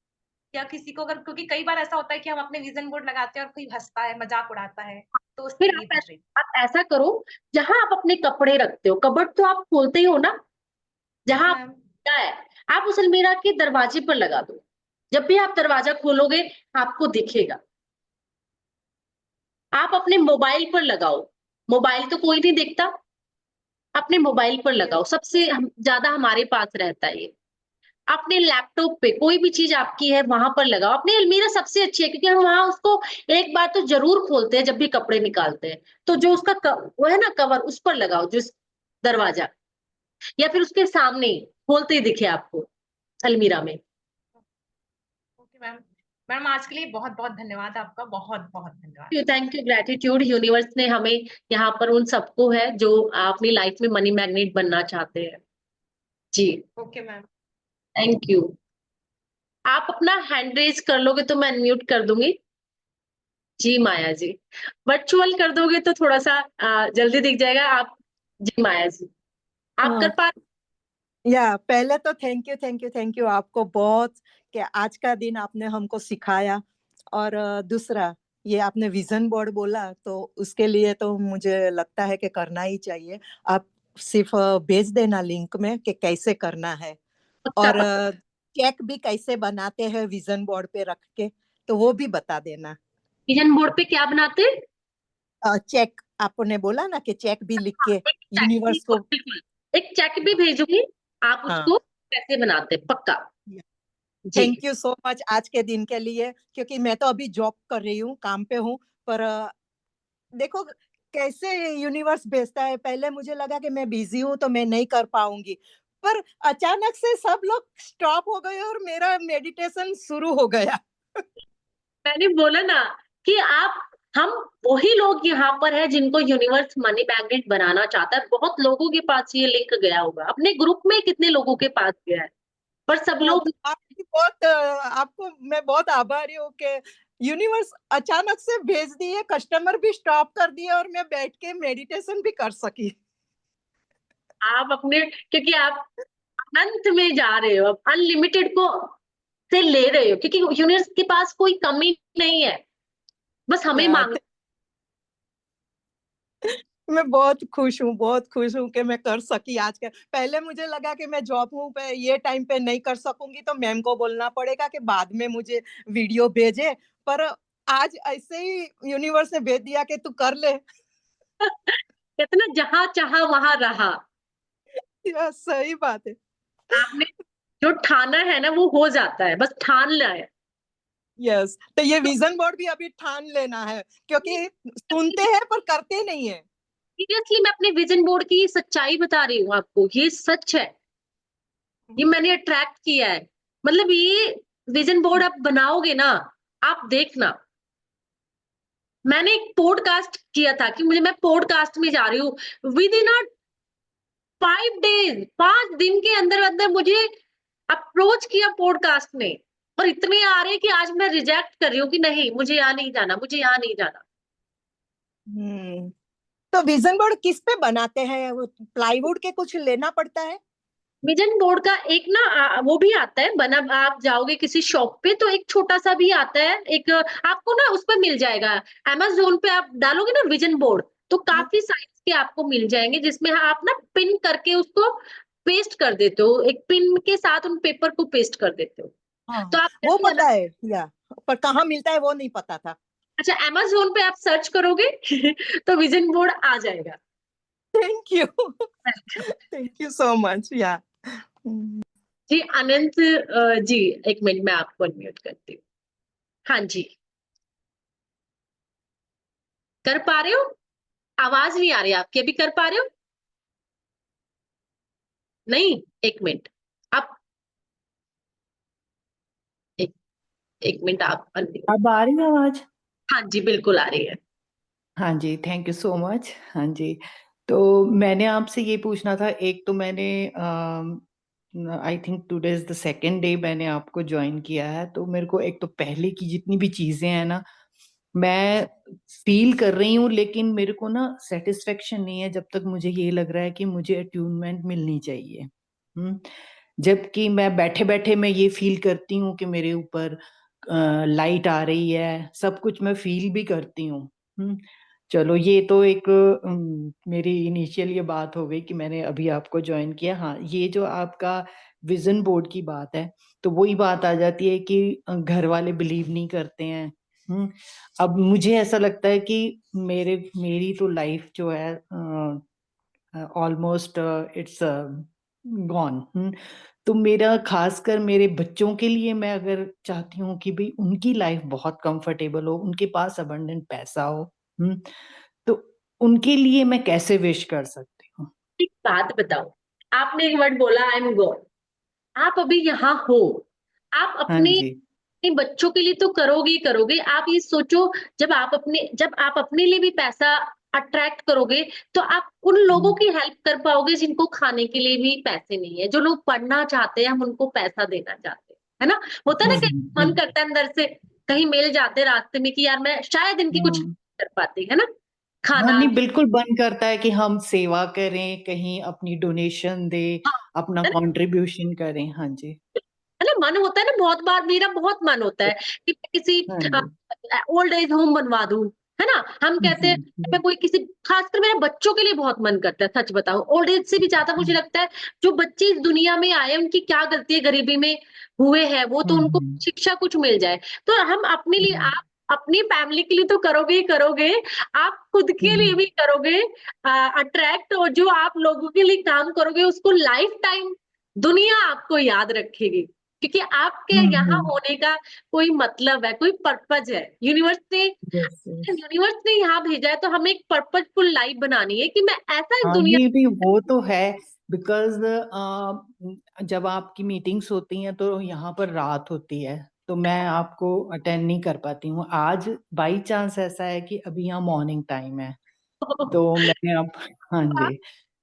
या किसी को अगर, क्योंकि कई बार ऐसा होता है कि हम अपने विजन बोर्ड लगाते हैं और कोई हंसता है, मजाक उड़ाता है, तो फिर उसके लिए आप पूछ रही थी। आप ऐसा करो, जहां आप अपने कपड़े रखते हो, कबर्ड तो आप खोलते ही हो ना, यस जहां आप मैम। क्या है, आप उस अलमीरा के दरवाजे पर लगा दो। जब भी आप दरवाजा खोलोगे आपको दिखेगा। आप अपने मोबाइल पर लगाओ, मोबाइल तो कोई नहीं देखता, अपने मोबाइल पर यस। लगाओ, सबसे ज्यादा हमारे पास रहता है ये। अपने लैपटॉप पे कोई भी चीज आपकी है वहां पर लगाओ। अपनी अलमीरा सबसे अच्छी है, क्योंकि हम वहां उसको एक बार तो जरूर खोलते हैं जब भी कपड़े निकालते हैं। तो जो उसका वो है ना कवर, उस पर लगाओ, जो दरवाजा, या फिर उसके सामने ही खोलते ही दिखे आपको अलमीरा में। Okay ma'am. मैम आज के लिए बहुत बहुत धन्यवाद आपका, बहुत बहुत धन्यवाद। Thank you, gratitude. यूनिवर्स ने हमें यहाँ पर उन सबको है जो अपनी लाइफ में मनी मैग्नेट बनना चाहते हैं। जी, ओके मैम। Thank you. आप अपना हैंड रेज कर लोगे तो मैं अनम्यूट कर दूंगी। जी माया जी, वर्चुअल कर दोगे तो थोड़ा सा जल्दी दिख जाएगा आप। जी माया जी, आप कर पा। या पहले तो थैंक यू आपको बहुत, कि आज का दिन आपने हमको सिखाया। और दूसरा, ये आपने विजन बोर्ड बोला तो उसके लिए तो मुझे लगता है कि करना ही चाहिए। आप सिर्फ भेज देना लिंक में कि कैसे करना है। पक्का और पक्का। चेक भी कैसे बनाते हैं विजन बोर्ड पे रख के, तो वो भी बता देना। विजन बोर्ड पे क्या बनाते हैं? चेक आपने बोला ना कि चेक भी लिख के एक चेक, यूनिवर्स बिल्कुल को। बिल्कुल, एक चेक भी भेजूंगी, आप हाँ। उसको कैसे बनाते हैं, पक्का। जी। थैंक यू सो मच आज के दिन के लिए, क्योंकि मैं तो अभी जॉब कर रही हूँ, काम पे हूँ। पर देखो कैसे यूनिवर्स भेजता है। पहले मुझे लगा कि मैं बिजी हूँ तो मैं नहीं कर पाऊंगी, पर अचानक से सब लोग स्टॉप हो गए और मेरा मेडिटेशन शुरू हो गया। मैंने बोला ना कि आप, हम वही लोग यहाँ पर है जिनको यूनिवर्स मनी मैग्नेट बनाना चाहता है। बहुत लोगों के पास ये लिंक गया होगा, अपने ग्रुप में कितने लोगों के पास गया है, पर सब लोग। तो आपकी बहुत आपको मैं बहुत आभारी हूँ कि यूनिवर्स अचानक से भेज दिए, कस्टमर भी स्टॉप कर दिए और मैं बैठ के मेडिटेशन भी कर सकी। आप अपने, क्योंकि आप अनंत में जा रहे हो, अब अनलिमिटेड को से ले रहे हो, क्योंकि यूनिवर्स के पास कोई कमी नहीं है, बस हमें या, मांग। मैं बहुत खुश हूँ कि मैं कर सकी आज के। पहले मुझे लगा कि मैं जॉब हूँ पे ये टाइम पे नहीं कर सकूंगी तो मैम को बोलना पड़ेगा कि बाद में मुझे वीडियो भेजे। पर आज ऐसे ही यूनिवर्स ने भेज दिया कि तू कर ले। कहते ना, जहां चाहा वहां रहा। या, सही बात है। आपने जो ठाना है ना वो हो जाता है, बस ठान लाए। यस, तो ये विजन बोर्ड भी अभी ठान लेना है, क्योंकि सुनते हैं पर करते नहीं है। सीरियसली, मैं अपने विजन बोर्ड की सच्चाई बता रही हूँ आपको, ये सच है, ये मैंने अट्रैक्ट किया है। मतलब ये विजन बोर्ड आप बनाओगे ना, आप देखना। मैंने एक पॉडकास्ट किया था कि मुझे, मैं पॉडकास्ट में जा रही हूँ, विद इन 5 डेज, 5 दिन के अंदर अंदर मुझे अप्रोच किया पॉडकास्ट ने, और इतने आ रहे कि आज मैं रिजेक्ट कर रही हूँ कि नहीं, मुझे यहाँ नहीं जाना, मुझे यहाँ नहीं जाना। हम्म। तो विजन बोर्ड किस पे बनाते हैं? प्लाईवुड के कुछ लेना पड़ता है? विजन बोर्ड का एक ना वो भी आता है बना, आप जाओगे किसी शॉप पे तो एक छोटा सा भी आता है, एक आपको ना उस पर मिल जाएगा। अमेज़न पे आप डालोगे ना विजन बोर्ड, तो काफी साइज के आपको मिल जाएंगे, जिसमें आप ना पिन करके उसको पेस्ट कर देते हो, एक पिन के साथ उन पेपर को पेस्ट कर देते हो। हाँ, तो आप वो जैसे पता है। या, पर कहाँ मिलता है वो नहीं पता था। अच्छा, अमेज़न पे आप सर्च करोगे तो विजन बोर्ड आ जाएगा। Thank you. Thank you so much. या, जी अनंत जी, एक मिनट में आपको अनम्यूट करती हूँ। हाँ जी, कर पा रहे हो? आवाज नहीं आ रही आपकी, अभी कर पा रहे हो? नहीं, एक मिनट, आप एक एक मिनट, आप unmute। अब आ रही है आवाज? हाँ जी, बिल्कुल आ रही है। हाँ जी, थैंक यू सो मच। हाँ जी, तो मैंने आपसे ये पूछना था, एक तो मैंने I think today is the second day मैंने आपको ज्वाइन किया है, तो मेरे को एक तो पहले की जितनी भी चीजें हैं ना, मैं फील कर रही हूँ, लेकिन मेरे को ना सेटिस्फेक्शन नहीं है जब तक मुझे ये लग रहा है कि मुझे अट्यूनमेंट मिलनी चाहिए। जबकि मैं बैठे बैठे मैं ये फील करती हूँ कि मेरे ऊपर लाइट आ रही है, सब कुछ मैं फील भी करती हूँ। चलो, ये तो एक मेरी इनिशियल ये बात हो गई कि मैंने अभी आपको ज्वाइन किया। हाँ, ये जो आपका विजन बोर्ड की बात है, तो वही बात आ जाती है कि घर वाले बिलीव नहीं करते हैं। अब मुझे ऐसा लगता है कि मेरी तो लाइफ जो है ऑलमोस्ट इट्स गॉन। तो मेरा खासकर मेरे बच्चों के लिए मैं अगर चाहती हूँ कि भाई उनकी लाइफ बहुत कंफर्टेबल हो, उनके पास अबंडेंट पैसा हो, तो उनके लिए मैं कैसे विश कर सकती हूँ? एक बात बताओ, आपने एक वर्ड बोला, आई एम गॉड। आप अभी यहाँ हो, आप हाँ अपने जी। अपने बच्चों के लिए तो करोगे ही करोगे। आप ये सोचो, जब आप अपने लिए भी पैसा अट्रैक्ट करोगे, तो आप उन लोगों की हेल्प कर पाओगे जिनको खाने के लिए भी पैसे नहीं है। जो लोग पढ़ना चाहते हैं, हम उनको पैसा देना चाहते हैं, है ना? होता है ना कि मन करता है अंदर से, कहीं मिल जाते रास्ते में कि यार मैं शायद इनकी कुछ हम्म। कर पाती, है ना? हाँ, खाना। नहीं, बिल्कुल मन करता है कि हम सेवा करें, कहीं अपनी डोनेशन दे, हाँ, अपना है ना? कंट्रीब्यूशन करें। हाँ जी। है ना? मन होता है ना, बहुत बार मेरा बहुत मन होता है कि मैं किसी हाँ जी। ओल्ड एज होम बनवा दूं, है ना? हम कहते हैं हम्म। मैं कोई किसी, खासकर मेरे बच्चों के लिए बहुत मन करता है, सच बताओ। ओल्ड एज से भी ज्यादा मुझे लगता है जो बच्चे इस दुनिया में आए उनकी क्या गलती है, गरीबी में हुए हैं वो, तो उनको हम्म। शिक्षा कुछ मिल जाए। तो हम अपने लिए, हम्म। आप अपनी फैमिली के लिए तो करोगे ही करोगे, आप खुद के लिए हम्म। भी करोगे अट्रैक्ट। और जो आप लोगों के लिए काम करोगे उसको लाइफ टाइम दुनिया आपको याद रखेगी, क्योंकि आपके यहाँ हम्म। होने का कोई मतलब है, कोई पर्पज है। Yes, yes. यूनिवर्स ने यहाँ भेजा है, तो हमें एक पर्पजफुल लाइफ बनानी है कि मैं ऐसा इस हाँ, दुनिया। नहीं नहीं, वो तो है। बिकॉज जब आपकी मीटिंग्स होती हैं तो यहाँ पर रात होती है, तो मैं आपको अटेंड नहीं कर पाती हूँ। आज बाई चांस ऐसा है कि अभी यहाँ मॉर्निंग टाइम है, तो मैंने अब, हाँ जी,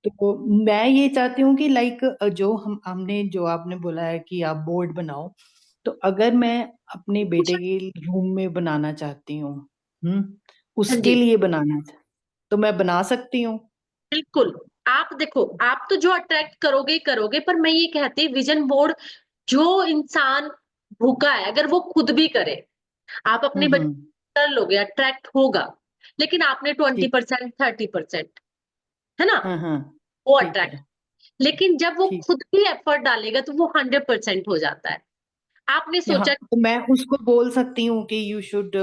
तो मैं ये चाहती हूँ कि लाइक जो हमने जो आपने बोला है कि आप बोर्ड बनाओ, तो अगर मैं अपने बेटे के रूम में बनाना चाहती हूँ, हाँ उसके जी, लिए बनाना तो मैं बना सकती हूँ। बिल्कुल। आप देखो, आप तो जो अट्रैक्ट करोगे ही करोगे, पर मैं ये कहती विजन बोर्ड, जो इंसान भूखा है अगर वो खुद भी करे, आप अपने बच्चे हम्म। कर लोगे, अट्रैक्ट होगा। लेकिन आपने ठीक। 20%, 30%, है ना, हाँ हाँ। वो ठीक अट्रैक्ट। है। लेकिन जब वो ठीक। खुद भी एफर्ट डालेगा तो वो 100% हो जाता है। आपने हाँ, सोचा, तो मैं उसको बोल सकती हूँ कि you should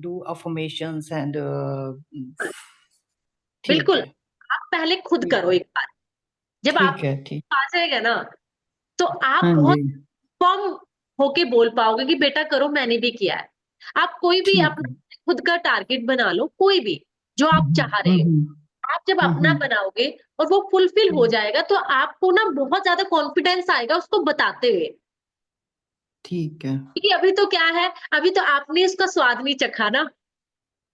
do affirmations and ठीक बिल्कुल, है। आप पहले खुद ठीक करो है। एक बार। जब ठीक आप है। ठीक। आ जाएगा ना, तो आप हाँ बहुत जी। फर्म होके बोल पाओगे कि बेटा करो, मैंने भी किया है। आप कोई भी ठीक अपना है। खुद का टारगेट बना लो, कोई भी जो आप चाह रहे हो। हम्म। आप जब अपना हम्म। बनाओगे और वो फुलफिल हो ठीक। जाएगा, तो आपको ना बहुत ज्यादा कॉन्फिडेंस आएगा उसको बताते हुए। ठीक है। क्योंकि अभी तो क्या है, अभी तो आपने इसका स्वाद नहीं चखा ना,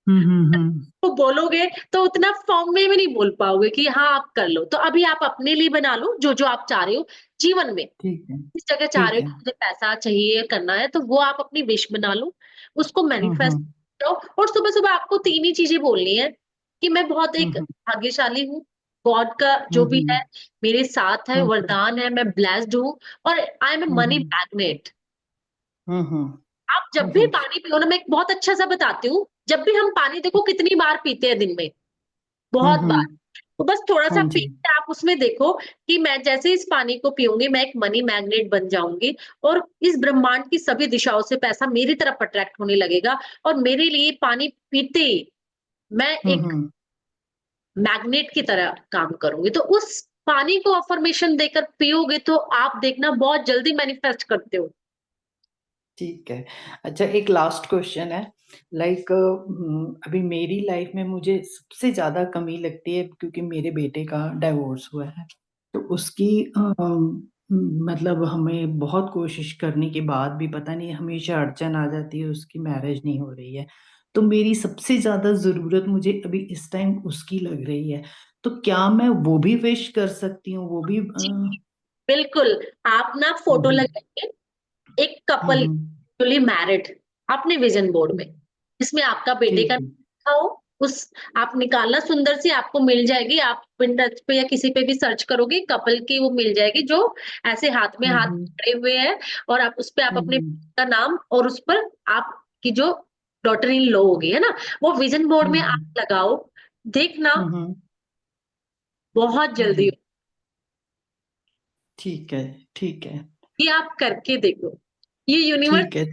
हम्म। तो बोलोगे तो उतना फॉर्म में भी नहीं बोल पाओगे कि हाँ आप कर लो। तो अभी आप अपने लिए बना लो जो जो आप चाह रहे हो जीवन में। ठीक है। जिस जगह चाह रहे ठीक हो है। कि मुझे पैसा चाहिए, करना है, तो वो आप अपनी विश बना लो, उसको मैनिफेस्ट हम्म। करो। और सुबह सुबह आपको तीन ही चीजें बोलनी है कि मैं बहुत एक हम्म। भाग्यशाली हूँ, गॉड का जो भी हम्म। है मेरे साथ है, हम्म। वरदान है, मैं ब्लेस्ड हूँ, और I am a money hmm. Magnet. Hmm. आप जब भी हम्म। पानी पियो ना, मैं एक बहुत अच्छा सा बताती हूँ, जब भी हम पानी, देखो कितनी बार पीते हैं दिन में, बहुत बार। हम्म। तो बस थोड़ा सा हाँ पी जी। के आप उसमें देखो कि मैं जैसे इस पानी को पीऊंगी, मैं एक मनी मैग्नेट बन जाऊंगी, और इस ब्रह्मांड की सभी दिशाओं से पैसा मेरी तरफ अट्रैक्ट होने लगेगा। और मेरे लिए पानी पीते ही मैं एक हम्म। मैग्नेट की तरह काम करूंगी। तो उस पानी को अफर्मेशन देकर पियोगे तो आप देखना बहुत जल्दी मैनिफेस्ट करते हो। ठीक है। अच्छा, एक लास्ट क्वेश्चन है। लाइक अभी मेरी लाइफ में मुझे सबसे ज्यादा कमी लगती है क्योंकि मेरे बेटे का डाइवोर्स हुआ है, तो उसकी मतलब हमें बहुत कोशिश करने के बाद भी पता नहीं हमेशा अड़चन आ जाती है, उसकी मैरिज नहीं हो रही है। तो मेरी सबसे ज्यादा जरूरत मुझे अभी इस टाइम उसकी लग रही है। तो क्या मैं वो भी विश कर सकती हूँ, वो भी जी, बिल्कुल, आप ना फोटो लगाइए, एक कपल एक्चुअली मैरिड अपने विजन बोर्ड में, इसमें आपका बेटे ठीक का है। लिखा हो, उस आप निकालना सुंदर सी आपको मिल जाएगी, आप पिंटरेस्ट पे या किसी पे भी सर्च करोगे कपल की वो मिल जाएगी जो ऐसे हाथ में हाथ पकड़े हुए हैं और आप उसपे आप अपने बेटे का नाम और उस पर आपकी जो डॉटर इन लॉ होगी, है ना? वो विजन बोर्ड में आप लगाओ, देखना बहुत जल्दी ठीक है, ठीक है, ये आप करके देखो। ये यूनिवर्स ठीक है।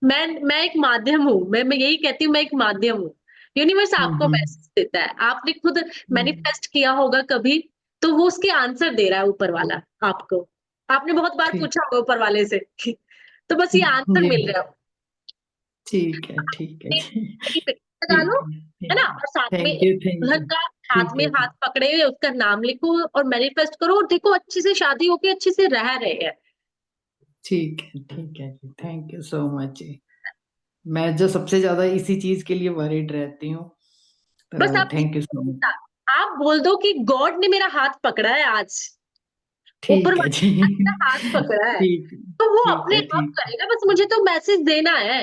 मैं एक माध्यम हूँ, मैं यही कहती हूँ मैं एक माध्यम हूँ। यूनिवर्स आपको मैसेज देता है, आपने खुद मैनिफेस्ट किया होगा कभी, तो वो उसके आंसर दे रहा है ऊपर वाला आपको। आपने बहुत बार ठीक। पूछा होगा ऊपर वाले से तो बस ये आंसर जी, मिल रहा है। ठीक है, ठीक है एक जी। कहीं पे लगा ठीक लो, है, है ठीक ना? है। और साथ में थैंक यू, थैंक दुल्हन यू। का हाथ ठीक में है हाथ जी। पकड़े हुए उसका नाम लिखो और मैनिफेस्ट करो और देखो अच्छे से शादी होके अच्छे से रह रहे हैं। ठीक है जी। थैंक यू सो मच जी। मैं जो सबसे ज़्यादा इसी चीज़ के लिए वरीड रहती हूँ, बस तो आप थैंक यू सो मच। आप बोल दो कि गॉड ने मेरा हाथ पकड़ा है आज। ऊपर ठीक है जी। वाले ने मेरा हाथ पकड़ा है, ठीक, तो वो ठीक अपने है, आप ठीक है। करेगा, बस मुझे तो मैसेज देना है।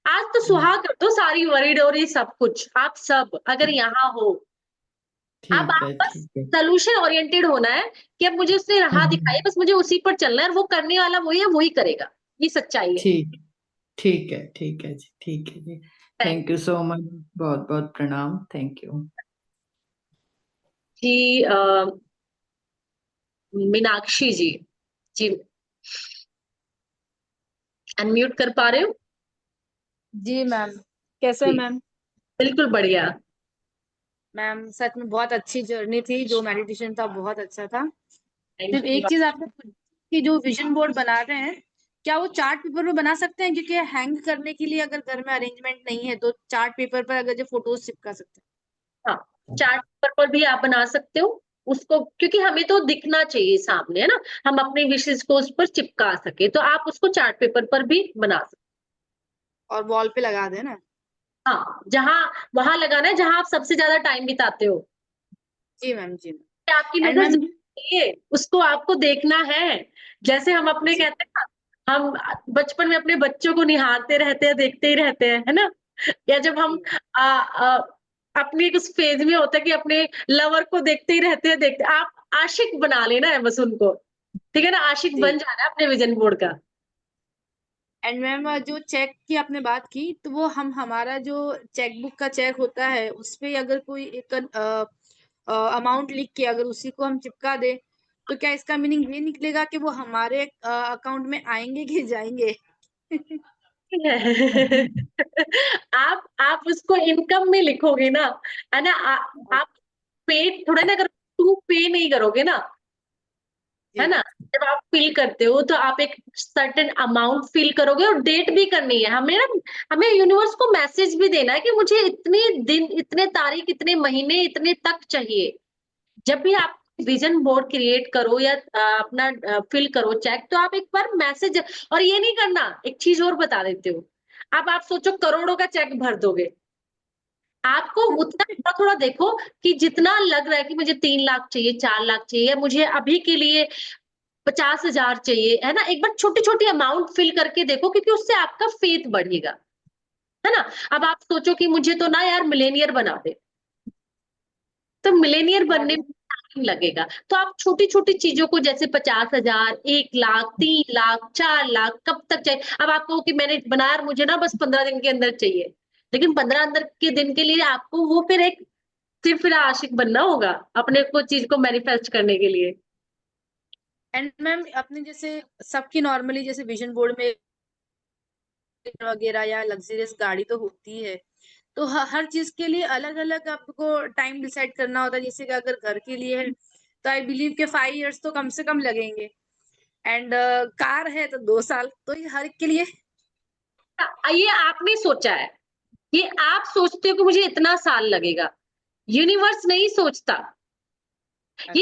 आज तो सुहा कर दो सारी वरीड और ये सब कुछ, आप सब अगर यहाँ हो, अब ठीक आप है, बस ठीक है। सॉल्यूशन ओरिएंटेड होना है कि अब मुझे उसने राह दिखाई है, बस मुझे उसी पर चलना है और वो करने वाला वही है, वही करेगा। ये सच्चाई है। ठीक, ठीक है जी, ठीक है जी। Thank thank you so much. बहुत-बहुत प्रणाम। Thank you. जी मीनाक्षी जी, जी अनम्यूट कर पा रहे हो? जी मैम, कैसे हैं जी मैम? बिल्कुल बढ़िया। मैम सच में बहुत अच्छी जर्नी थी, जो मेडिटेशन था बहुत अच्छा था। थैंक सिर्फ एक यू। चीज आपने पूछी कि जो विजन बोर्ड बना रहे हैं, क्या वो चार्ट पेपर पे बना सकते हैं? क्योंकि हैंग करने के लिए अगर घर में अरेंजमेंट नहीं है तो चार्ट पेपर पर अगर जो फोटोज चिपका सकते हाँ, चार्ट पेपर पर भी आप बना सकते हो उसको, क्योंकि हमें तो दिखना चाहिए सामने, है ना? हम अपने विशेष को उस पर चिपका सके, तो आप उसको चार्ट पेपर पर भी बना सकते हैं और वॉल पे लगा दें ना। हो। हाँ, जहाँ वहां लगाना है जहां आप सबसे ज्यादा टाइम बिताते हो, जी मैम, जी कि आपकी मैम। एंड नजर मैम, चाहिए उसको आपको देखना है। जैसे हम अपने जी कहते हैं ना, हम बचपन में अपने बच्चों को निहारते रहते हैं, देखते ही रहते हैं, है ना? या जब हम जी आ, आ, अपनी उस फेज में होता है कि अपने लवर को देखते ही रहते हैं, देखते आप आशिक बना लेना है बस उनको, ठीक है ना? आशिक जी। बन जाना है अपने विजन बोर्ड का। एंड मैम, जो चेक की आपने बात की, तो वो हम हमारा जो चेक बुक का चेक होता है उस पे अगर कोई एक अमाउंट लिख के अगर उसी को हम चिपका दे, तो क्या इसका मीनिंग ये निकलेगा कि वो हमारे अकाउंट में आएंगे कि जाएंगे? आप उसको इनकम में लिखोगे ना, है ना? आप पे थोड़ा ना करो, टू पे नहीं करोगे ना, है जी ना? जब आप फ़िल करते हो तो आप एक सर्टेन अमाउंट फ़िल करोगे और डेट भी करनी है। हमें यूनिवर्स को मैसेज भी देना है कि मुझे इतने दिन, इतने तारीख, इतने महीने, इतने तक चाहिए। जब भी आप विज़न बोर्ड क्रिएट करो या अपना फ़िल करो चेक, तो आप एक बार मैसेज, और ये नहीं करना, एक चीज़ और बता देती हूँ। अब आप सोचो करोड़ों का चेक भर दोगे। आपको उतना थोड़ा-थोड़ा देखो कि जितना लग रहा है कि मुझे 3 लाख चाहिए, 4 लाख चाहिए, मुझे अभी के लिए 50,000 चाहिए, है ना? एक बार छोटी-छोटी अमाउंट फिल करके देखो, क्योंकि उससे आपका फेथ बढ़ेगा, है ना? अब आप सोचो कि मुझे तो ना यार मिलेनियर बना दे, तो मिलेनियर बनने में टाइम लगेगा। तो आप छोटी-छोटी चीज़ों को जैसे 50,000, 1 लाख, 3 लाख, 4 लाख कब तक चाहिए? अब आप कहो कि मैंने बनाया और मुझे ना बस 15 दिन के अंदर चाहिए। लेकिन 15 अंदर के दिन के लिए आपको वो फिर आशिक बनना होगा, अपने को चीज़ को मैनिफेस्ट करने के लिए। एंड मैम, अपने जैसे सबकी नॉर्मली जैसे विजन बोर्ड में वगैरह या लग्जरियस गाड़ी तो होती है, तो हर चीज के लिए अलग अलग आपको टाइम डिसाइड करना होता है। जैसे कि अगर घर के लिए है तो आई बिलीव के 5 इयर्स तो कम से कम लगेंगे। एंड कार है तो 2 साल, तो ये हर एक के लिए। ये आपने सोचा है, ये आप सोचते हो कि मुझे इतना साल लगेगा। यूनिवर्स नहीं सोचता। अच्छा।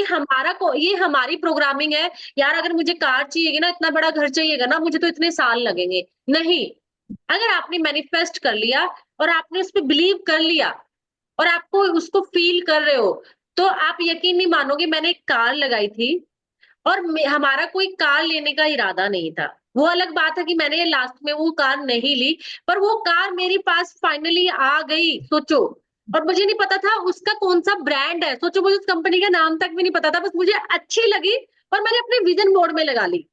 ये हमारी प्रोग्रामिंग है। यार अगर मुझे कार चाहिएगी ना, इतना बड़ा घर चाहिएगा ना, मुझे तो इतने साल लगेंगे। नहीं, अगर आपने मैनिफेस्ट कर लिया और आपने उस पे बिलीव कर लिया और आपको उसको फील कर रहे हो, तो आप यकीन नहीं मानोगे, मैंने एक कार लगाई थी और हमारा कोई कार लेने का इरादा नहीं था। वो अलग बात है कि मैंने लास्ट में वो कार नहीं ली, पर वो कार मेरे पास फाइनली आ गई, सोचो। और मुझे नहीं पता था उसका कौन-सा ब्रांड है, सोचो मुझे उस कंपनी का नाम तक भी नहीं पता था, बस मुझे अच्छी लगी और मैंने अपने विज़न बोर्ड में लगा ली।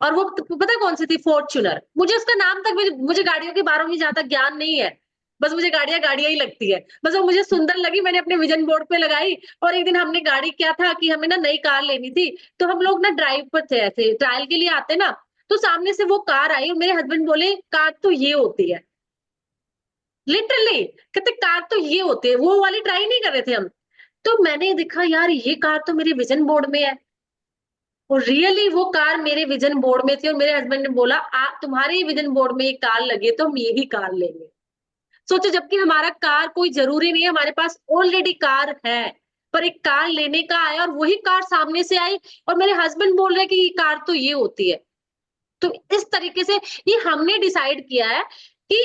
और वो पता है कौन-सी थी? फॉर्च्यूनर। मुझे उसका नाम तक मुझे गाड़ियों के बारे में ज़्यादा ज्ञान नहीं है। बस मुझे गाड़ियाँ गाड़ियाँ ही लगती है। बस वो मुझे सुंदर लगी, मैंने अपने विज़न बोर्ड पे लगाई। और एक दिन हमने गाड़ी क्या था कि हमें ना नई कार लेनी थी, तो हम लोग ना ड्राइव पर थे, ऐसे ट्रायल के लिए आते ना, तो सामने से वो कार आई और मेरे हस्बैंड बोले, "कार तो ये होती है।" लिटरली कहते कार तो ये होती है, वो वाली ट्राई नहीं कर रहे थे हम। तो मैंने देखा यार ये कार तो मेरे विज़न बोर्ड में है। और रियली वो कार मेरे विजन बोर्ड में थी और मेरे हस्बैंड ने बोला तुम्हारे विजन बोर्ड में ये कार लगी है तो हम यही कार लेंगे। सोचो जबकि हमारा कार कोई जरूरी नहीं है, हमारे पास ऑलरेडी कार है, पर एक कार लेने का आया और वही कार सामने से आई और मेरे हस्बैंड बोल रहे हैं कि ये कार तो ये होती है। तो इस तरीके से ये हमने डिसाइड किया है कि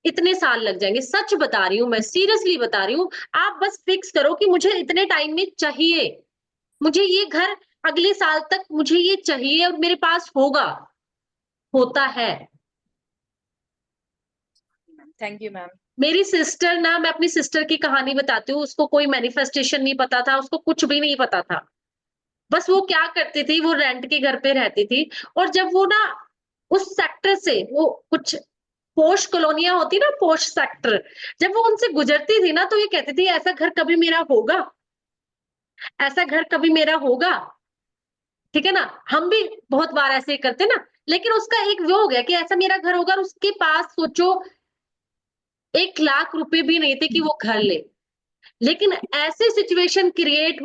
इतने साल लग जाएंगे। सच बता रही हूँ, मैं सीरियसली बता रही हूँ। आप बस फिक्स करो कि मुझे इतने टाइम में चाहिए, मुझे ये घर अगले साल तक मुझे ये चाहिए और मेरे पास होगा, होता है। Thank you ma'am. मेरी सिस्टर ना, मैं अपनी सिस्टर की कहानी बताती हूँ, उसको कोई मैनिफेस्टेशन नहीं पता था, उसको कुछ भी नहीं पता था। बस वो क्या करती थी, वो रेंट के घर पे रहती थी और जब वो ना उस सेक्टर से वो कुछ पोश कॉलोनियाँ होती ना, पोश सेक्टर, जब वो उनसे गुजरती थी ना तो ये कहती थी ऐसा घर कभी मेरा होगा, ऐसा घर कभी मेरा होगा। ठीक है ना? हम भी बहुत बार ऐसे ही करते ना, लेकिन उसका एक वो हो गया कि ऐसा मेरा घर होगा और उसके पास सोचो 1 लाख रुपए भी नहीं थे कि वो घर ले। लेकिन ऐसी सिचुएशन क्रिएट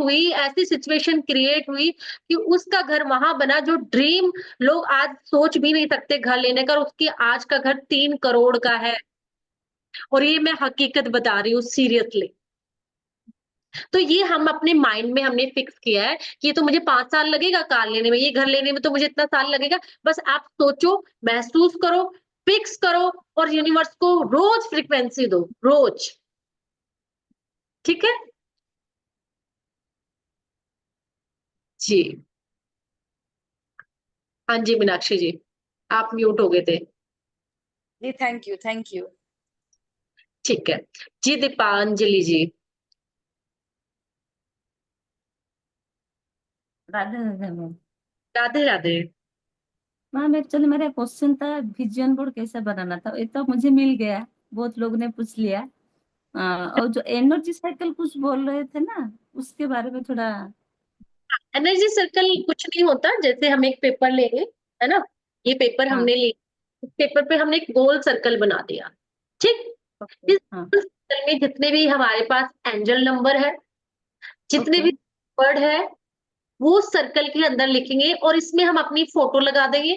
हुई कि उसका घर वहाँ बना जो ड्रीम लोग आज सोच भी नहीं सकते घर लेने का, और उसकी आज का घर 3 करोड़ का है। और ये मैं हकीकत बता रही हूँ सीरियसली। तो ये हम अपने माइंड में हमने फिक्स किया है कि ये तो मुझे 5 साल लगेगा कार लेने में, ये घर लेने में तो मुझे इतना साल लगेगा। बस आप सोचो, महसूस करो, फिक्स करो और यूनिवर्स को रोज फ्रीक्वेंसी दो, रोज। ठीक है? जी। हाँ जी, मीनाक्षी जी, आप म्यूट हो गए थे। जी थैंक यू, थैंक यू। ठीक है। जी, Deepanjali ji. Radhe Radhe ma'am. Radhe, Radhe. Ma'am actually मेरा क्वेश्चन था विजन बोर्ड कैसे बनाना था, ये तो मुझे मिल गया, बहुत लोगों ने पूछ लिया। और जो एनर्जी साइकिल कुछ बोल रहे थे ना, उसके बारे में थोड़ा। एनर्जी सर्कल कुछ नहीं होता, जैसे हम एक पेपर लेंगे, है ना? ये पेपर हाँ हमने लिया, इस पेपर पे हमने एक गोल सर्कल बना दिया, ठीक? ओके। इस हाँ गोल सर्कल में जितने भी हमारे पास एंजल नंबर है, जितने ओके भी वर्ड है, वो सर्कल के अंदर लिखेंगे और इसमें हम अपनी फोटो लगा देंगे,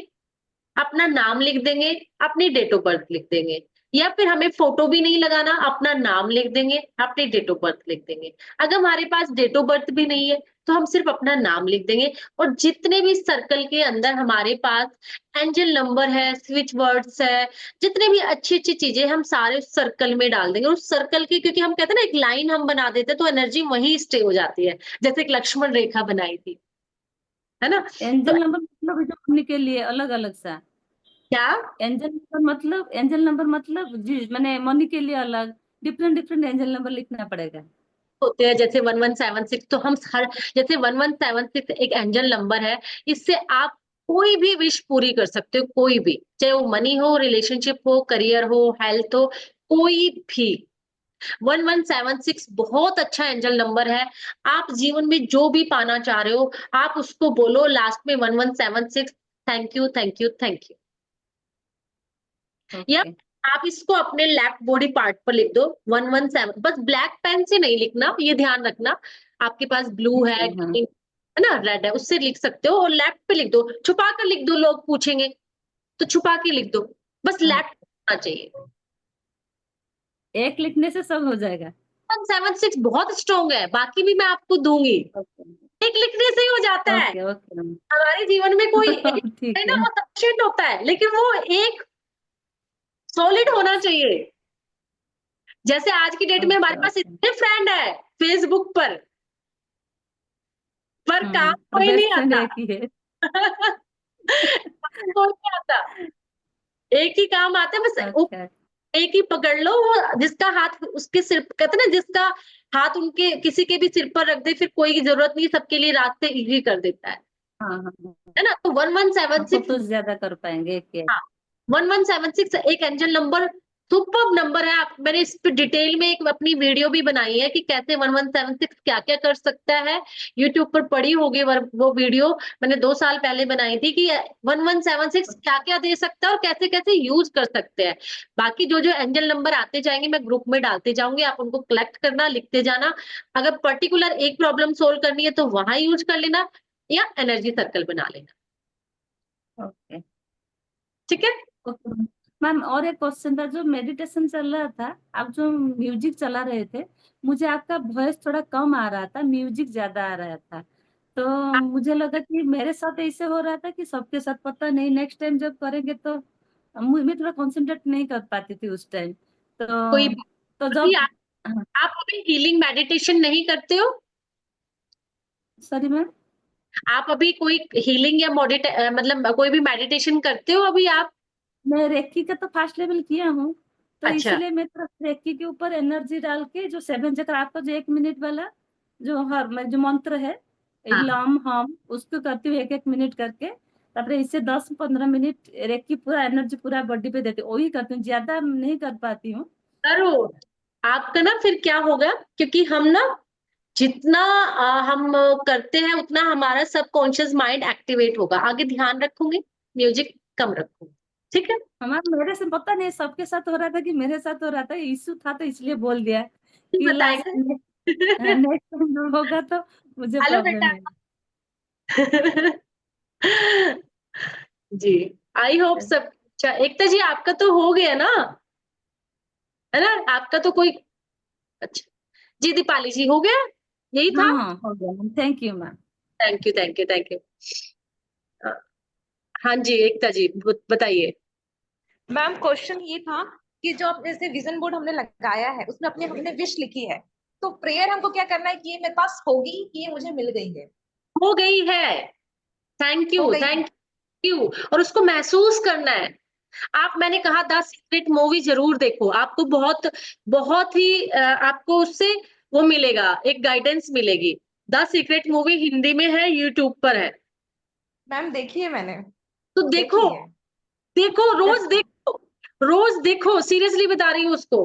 अपना नाम लिख देंगे, अपनी डेट ऑफ बर्थ लिख देंगे, या फिर हमें फोटो भी नहीं लगाना, अपना नाम लिख देंगे, अपनी डेट ऑफ बर्थ लिख देंगे। अगर हमारे पास डेट ऑफ बर्थ भी नहीं है, तो हम सिर्फ अपना नाम लिख देंगे और जितने भी सर्कल के अंदर हमारे पास एंजल नंबर है, स्विच वर्ड्स है, जितने भी अच्छी-अच्छी चीजें हम सारे उस सर्कल में डाल देंगे। उस सर्कल की, क्योंकि हम कहते हैं ना एक लाइन हम बना देते हैं तो एनर्जी वहीं स्टे हो जाती है, जैसे एक लक्ष्मण रेखा बनाई थी, है ना? तो एंजल नंबर मतलब जो हमने के लिए अलग अलग सा। क्या एंजल नंबर मतलब जी मैंने मनी के लिए अलग डिफरेंट डिफरेंट एंजल नंबर लिखना पड़ेगा। होते हैं जैसे 1176, तो हम हर जैसे 1176 एक एंजल नंबर है, इससे आप कोई भी विश पूरी कर सकते हो, कोई भी, चाहे वो मनी हो, रिलेशनशिप हो, करियर हो, हेल्थ हो, कोई भी। 1176 बहुत अच्छा एंजल नंबर है। आप जीवन में जो भी पाना चाह रहे हो, आप उसको बोलो लास्ट में 1176, thank you, thank you, thank you. या ओके आप इसको अपने लेफ्ट बॉडी पार्ट पर लिख दो 117, बस ब्लैक पेन से नहीं लिखना, ये ध्यान रखना। आपके पास ब्लू है, हाँ ग्रीन है ना, रेड है, उससे लिख सकते हो और लेफ्ट पे लिख दो, छुपा कर लिख दो, लोग पूछेंगे तो छुपा के लिख दो, बस हाँ लेफ्ट होना चाहिए। एक लिखने से सब हो जाएगा। 176 बहुत स्ट्रॉन्ग है, बाकी भी मैं आपको दूंगी, ओके एक लिखने से ही हो जाता है। Okay okay ma'am. हमारे जीवन में कोई एक ठीक है ना, है। वो सफिशिएंट होता है, लेकिन वो एक सॉलिड होना चाहिए। जैसे आज की डेट में हमारे ओके पास ओके इतने फ्रेंड है फेसबुक पर, पर काम और कोई नहीं बेस्ट फ्रेंड आता। एक ही है। काम कोई नहीं आता, एक ही काम आता है, बस अच्छा, एक ही पकड़ लो, वो जिसका हाथ उसके सिर, कहते हैं ना, जिसका हाथ उनके किसी के भी सिर पर रख दे, फिर कोई की जरूरत नहीं, सबके लिए रास्ते इजी कर देता हाँ हाँ हाँ। है ना। तो हम खुद 1176, तो ज्यादा कर पाएंगे एक। हाँ 1176 एक एंजल नंबर, सुपर्ब नंबर है। आप, मैंने इस पे डिटेल में एक अपनी वीडियो भी बनाई है कि कैसे 1176 क्या क्या कर सकता है। यूट्यूब पर पड़ी होगी वो वीडियो, मैंने 2 साल पहले बनाई थी कि 1176 क्या क्या दे सकता है और कैसे कैसे यूज कर सकते हैं। बाकी जो जो एंजल नंबर आते जाएंगे मैं ग्रुप में डालते जाऊंगी, आप उनको कलेक्ट करना, लिखते जाना। अगर पर्टिकुलर एक प्रॉब्लम सोल्व करनी है तो वहां यूज कर लेना, या एनर्जी सर्कल बना लेना। ओके ठीक है। ओके मैम, और एक क्वेश्चन था, जो मेडिटेशन चल रहा था, आप जो म्यूजिक चला रहे थे, मुझे आपका वॉइस थोड़ा कम आ रहा था, म्यूजिक ज्यादा आ रहा था। तो मुझे लगा कि मेरे साथ ऐसे हो रहा था कि सबके साथ, पता नहीं नेक्स्ट टाइम जब करेंगे तो मैं थोड़ा कंसंट्रेट नहीं कर पाती थी उस टाइम। कोई तो अभी जब, आप अभी हीलिंग मेडिटेशन नहीं करते हो? सॉरी मैम, आप अभी कोई हीलिंग या मतलब कोई भी मेडिटेशन करते हो अभी आप? मैं रेक्की का तो फर्स्ट लेवल किया हूँ, तो अच्छा। इसीलिए मैं तो रेक्की के ऊपर एनर्जी डाल के जो 7 चक्र, आपका जो 1 मिनट वाला जो हर जो मंत्र है, हाँ लम हम उसको करती हूँ 1 1 मिनट करके। तापर इससे 10 15 मिनट रेक्की पूरा एनर्जी पूरा बॉडी पे देती हूँ, वही करती हूँ, ज्यादा नहीं कर पाती हूँ। जरूर। आपका ना फिर क्या होगा, क्योंकि हम ना जितना हम करते हैं उतना हमारा सबकॉन्शियस माइंड एक्टिवेट होगा। आगे ध्यान रखूंगी, म्यूजिक कम रखूंगी। ठीक है। हमारा, मेरे से पता नहीं सबके साथ हो रहा था कि मेरे साथ हो रहा था, इश्यू था तो इसलिए बोल दिया कि लास्ट बताएगा। नेक्स्ट टाइम होगा तो मुझे हेलो प्रॉब्लम बेटा। नहीं। जी, आई होप सब। अच्छा एकता जी, आपका तो हो गया ना, है ना? आपका तो कोई, अच्छा जी, दीपाली जी हो गया, यही हाँ था। हाँ हो गया ma'am, thank you ma'am. Thank you thank you thank you. हाँ जी एकता जी, बताइए। मैम क्वेश्चन ये था कि जो आप जैसे विजन बोर्ड हमने लगाया है, उसमें अपने हमने विश लिखी है, तो प्रेयर हमको क्या करना है कि ये मेरे पास होगी कि ये मुझे मिल गई है? हो गई है। थैंक हो यू गई है। Thank you. और उसको महसूस करना है। आप, मैंने कहा 10 सीक्रेट मूवी जरूर देखो, आपको बहुत बहुत ही आपको उससे वो मिलेगा, एक गाइडेंस मिलेगी। 10 सीक्रेट मूवी हिंदी में है, यूट्यूब पर है। मैम देखी है मैंने, तो देखो, देखी है। देखो यस रोज मैम। देखो, रोज देखो, सीरियसली बता रही हूँ उसको।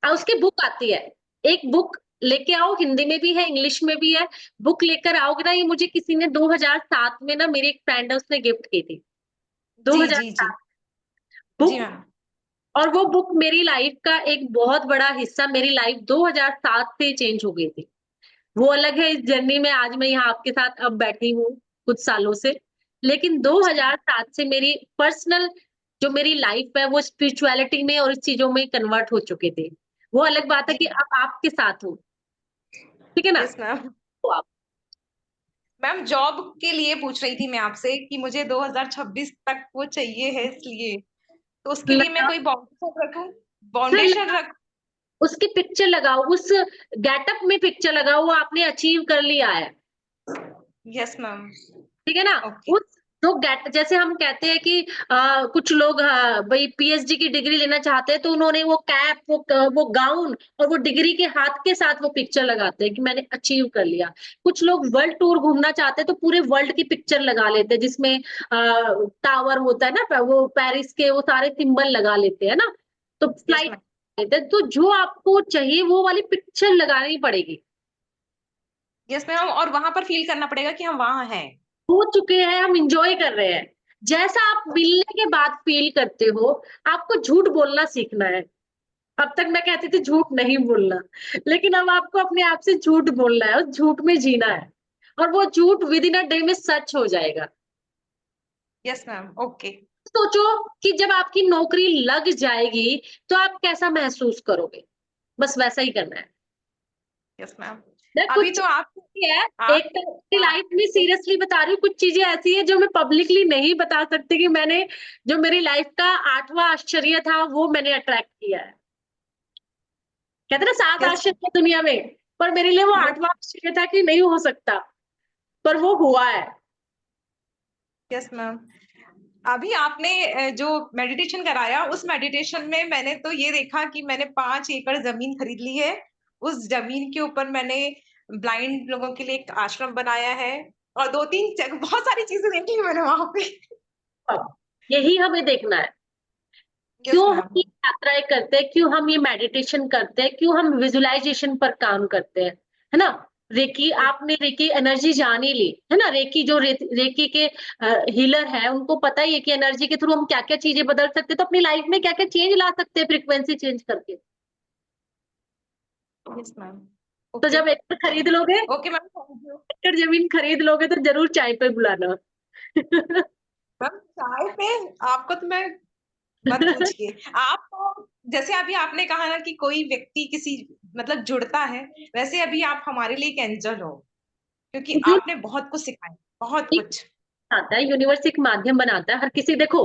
उसकी बुक आती है, एक बुक लेके आओ, हिंदी में भी है इंग्लिश में भी है। बुक लेकर आओगे ना, ये मुझे किसी ने 2007 में ना, मेरी एक फ्रेंड है उसने गिफ्ट की थी, जी जी जी। 2007 जी बुक। मैम। और वो बुक मेरी लाइफ का एक बहुत बड़ा हिस्सा, मेरी लाइफ 2007 से चेंज हो गई थी। वो अलग है, इस जर्नी में आज मैं यहाँ आपके साथ अब बैठी हूँ कुछ सालों से। लेकिन 2007 से मेरी पर्सनल जो मेरी लाइफ है वो स्पिरिचुअलिटी में और इस चीजों में कन्वर्ट हो चुके थे। वो अलग बात है जी कि अब आपके साथ हूँ, ठीक है ना? Yes ma'am. तो आप, मैम जॉब के लिए पूछ रही थी मैं आपसे कि मुझे 2026 तक वो चाहिए है, इसलिए तो उसके लिए मैं लगा, कोई बाउंडेशन रखूं? हाँ, बाउंडेशन रख। उसकी पिक्चर लगाओ, उस गेटअप में पिक्चर लगाओ, वो आपने अचीव कर लिया है। Yes ma'am. ठीक है ना? ओके। उस जो गेट, जैसे हम कहते हैं कि कुछ लोग भाई पीएचडी की डिग्री लेना चाहते हैं, तो उन्होंने वो कैप, वो गाउन और वो डिग्री के हाथ के साथ वो पिक्चर लगाते हैं कि मैंने अचीव कर लिया। कुछ लोग वर्ल्ड टूर घूमना चाहते हैं तो पूरे वर्ल्ड की पिक्चर लगा लेते हैं, जिसमें टावर होता है ना, वो पेरिस के वो सारे सिंबल लगा लेते हैं ना, तो यस फ्लाइट मैम। लेते हैं। तो जो आपको चाहिए वो वाली पिक्चर लगानी पड़ेगी। यस मैम, और वहां पर फील करना पड़ेगा कि हम वहां हैं। हो चुके हैं, हम इंजॉय कर रहे हैं। जैसा आप मिलने के बाद फील करते हो, आपको झूठ बोलना सीखना है। अब तक मैं कहती थी झूठ नहीं बोलना, लेकिन अब आपको अपने आप से झूठ बोलना है, उस झूठ में जीना है, और वो झूठ विद इन अ डे में सच हो जाएगा। Yes ma'am. ओके। सोचो कि जब आपकी नौकरी लग जाएगी तो आप कैसा महसूस करोगे, बस वैसा ही करना है। Yes ma'am. मैं अभी कुछ तो आप चीजें है, आप एक तो अपनी लाइफ में सीरियसली बता रही हूँ, कुछ चीजें ऐसी है जो मैं पब्लिकली नहीं बता सकती कि मैंने, जो मेरी लाइफ का 8वां आश्चर्य था वो मैंने अट्रैक्ट किया है। कहते हैं ना 7 यस आश्चर्य दुनिया में, पर मेरे लिए वो यस 8वां आश्चर्य था कि नहीं हो सकता। पर वो हुआ है। Yes ma'am. अभी आपने जो मेडिटेशन कराया, उस मेडिटेशन में मैंने तो ये देखा कि मैंने 5 एकड़ जमीन खरीद ली है। उस जमीन के ऊपर मैंने ब्लाइंड लोगों के लिए एक आश्रम बनाया है, और 2-3 जगह बहुत सारी चीजें देखी मैंने वहां पे। अब यही हमें देखना है, यस क्यों हम मैम। ये यात्राएं करते हैं, क्यों हम ये मेडिटेशन करते हैं, क्यों हम विजुअलाइजेशन पर काम करते हैं, है ना। रेकी, आपने रेकी एनर्जी जान ही ली है ना। रेकी जो रेकी के हीलर है, उनको पता ही है कि एनर्जी के थ्रू हम क्या क्या चीजें बदल सकते हैं, तो अपनी लाइफ में क्या क्या चेंज ला सकते हैं फ्रीक्वेंसी चेंज करके। Yes ma'am. तो ओके जब एकड़ खरीद लोगे, ओके मैम, थैंक यू एकड़ जमीन खरीद लोगे, तो जरूर चाय पे बुलाना। मैम। चाय पे आपको तो मैं मत पूछिए। आप तो जैसे अभी आपने कहा ना कि कोई व्यक्ति किसी मतलब जुड़ता है, वैसे अभी आप हमारे लिए एक एंजल हो, क्योंकि जो आपने बहुत कुछ सिखाया, बहुत कुछ। आता है, यूनिवर्स एक माध्यम बनाता है हर किसी। देखो,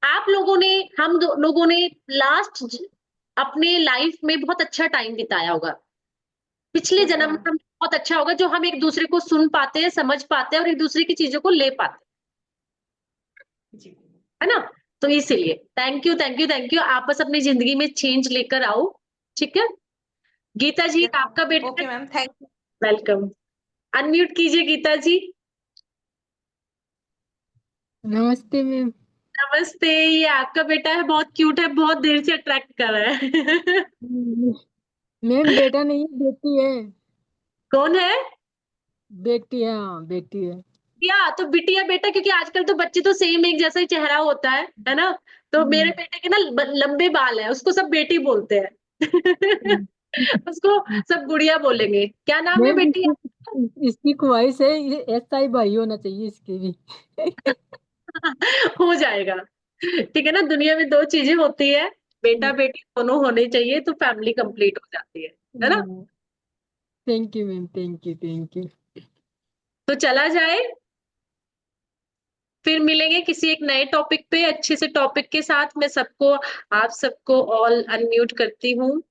आप लोगों ने, लोगों ने लास्ट अपने लाइफ में बहुत अच्छा टाइम बिताया होगा। पिछले यस जन्म में मैम। हम बहुत अच्छा होगा, जो हम एक दूसरे को सुन पाते हैं, समझ पाते हैं और एक दूसरे की चीजों को ले पाते जी। हैं, है ना। तो इसीलिए thank you, thank you, thank you. आप बस अपनी जिंदगी में चेंज लेकर आओ, ठीक है। गीता जी, यस आपका मैम। बेटा ओके है। Ma'am, thank you. Welcome. Unmute कीजिए गीता जी। नमस्ते मैम। नमस्ते। ये आपका बेटा है, बहुत क्यूट है, बहुत देर से अट्रैक्ट कर रहा है। मैम बेटा नहीं है, बेटी है। कौन है? बेटी है, हाँ बेटी है। या तो बिटिया बेटा, क्योंकि आजकल तो बच्चे तो सेम एक जैसा ही चेहरा होता है ना। तो मेरे बेटे के ना लंबे बाल है, उसको सब बेटी बोलते हैं। हम्म, उसको सब गुड़िया बोलेंगे। क्या नाम है मैम बेटी आपका? इसकी ख्वाहिश है ये ऐसा ही भाई होना चाहिए इसके भी। हो जाएगा, ठीक है ना। दुनिया में दो चीजें होती है, बेटा बेटी दोनों होने चाहिए, तो फैमिली कंप्लीट हो जाती है ना। Thank you ma'am, thank you, thank you. तो चला जाए, फिर मिलेंगे किसी एक नए टॉपिक पे, अच्छे से टॉपिक के साथ। मैं सबको, आप सबको ऑल अनम्यूट करती हूँ,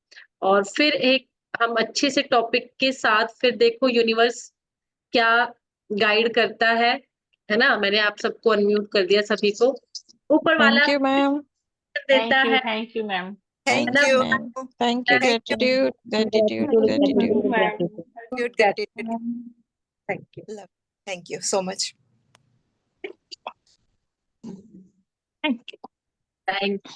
और फिर एक हम अच्छे से टॉपिक के साथ, फिर देखो यूनिवर्स क्या गाइड करता है ना। मैंने आप सबको अनम्यूट कर दिया, सभी को ऊपर वाला Thank you, ma'am. देता है Thank you, ma'am. है Thank ना। you. Ma'am. Thank you, Thank you. gratitude, gratitude, gratitude. Gratitude, gratitude. Thank you, Love. Thank you so much. Thank you, thank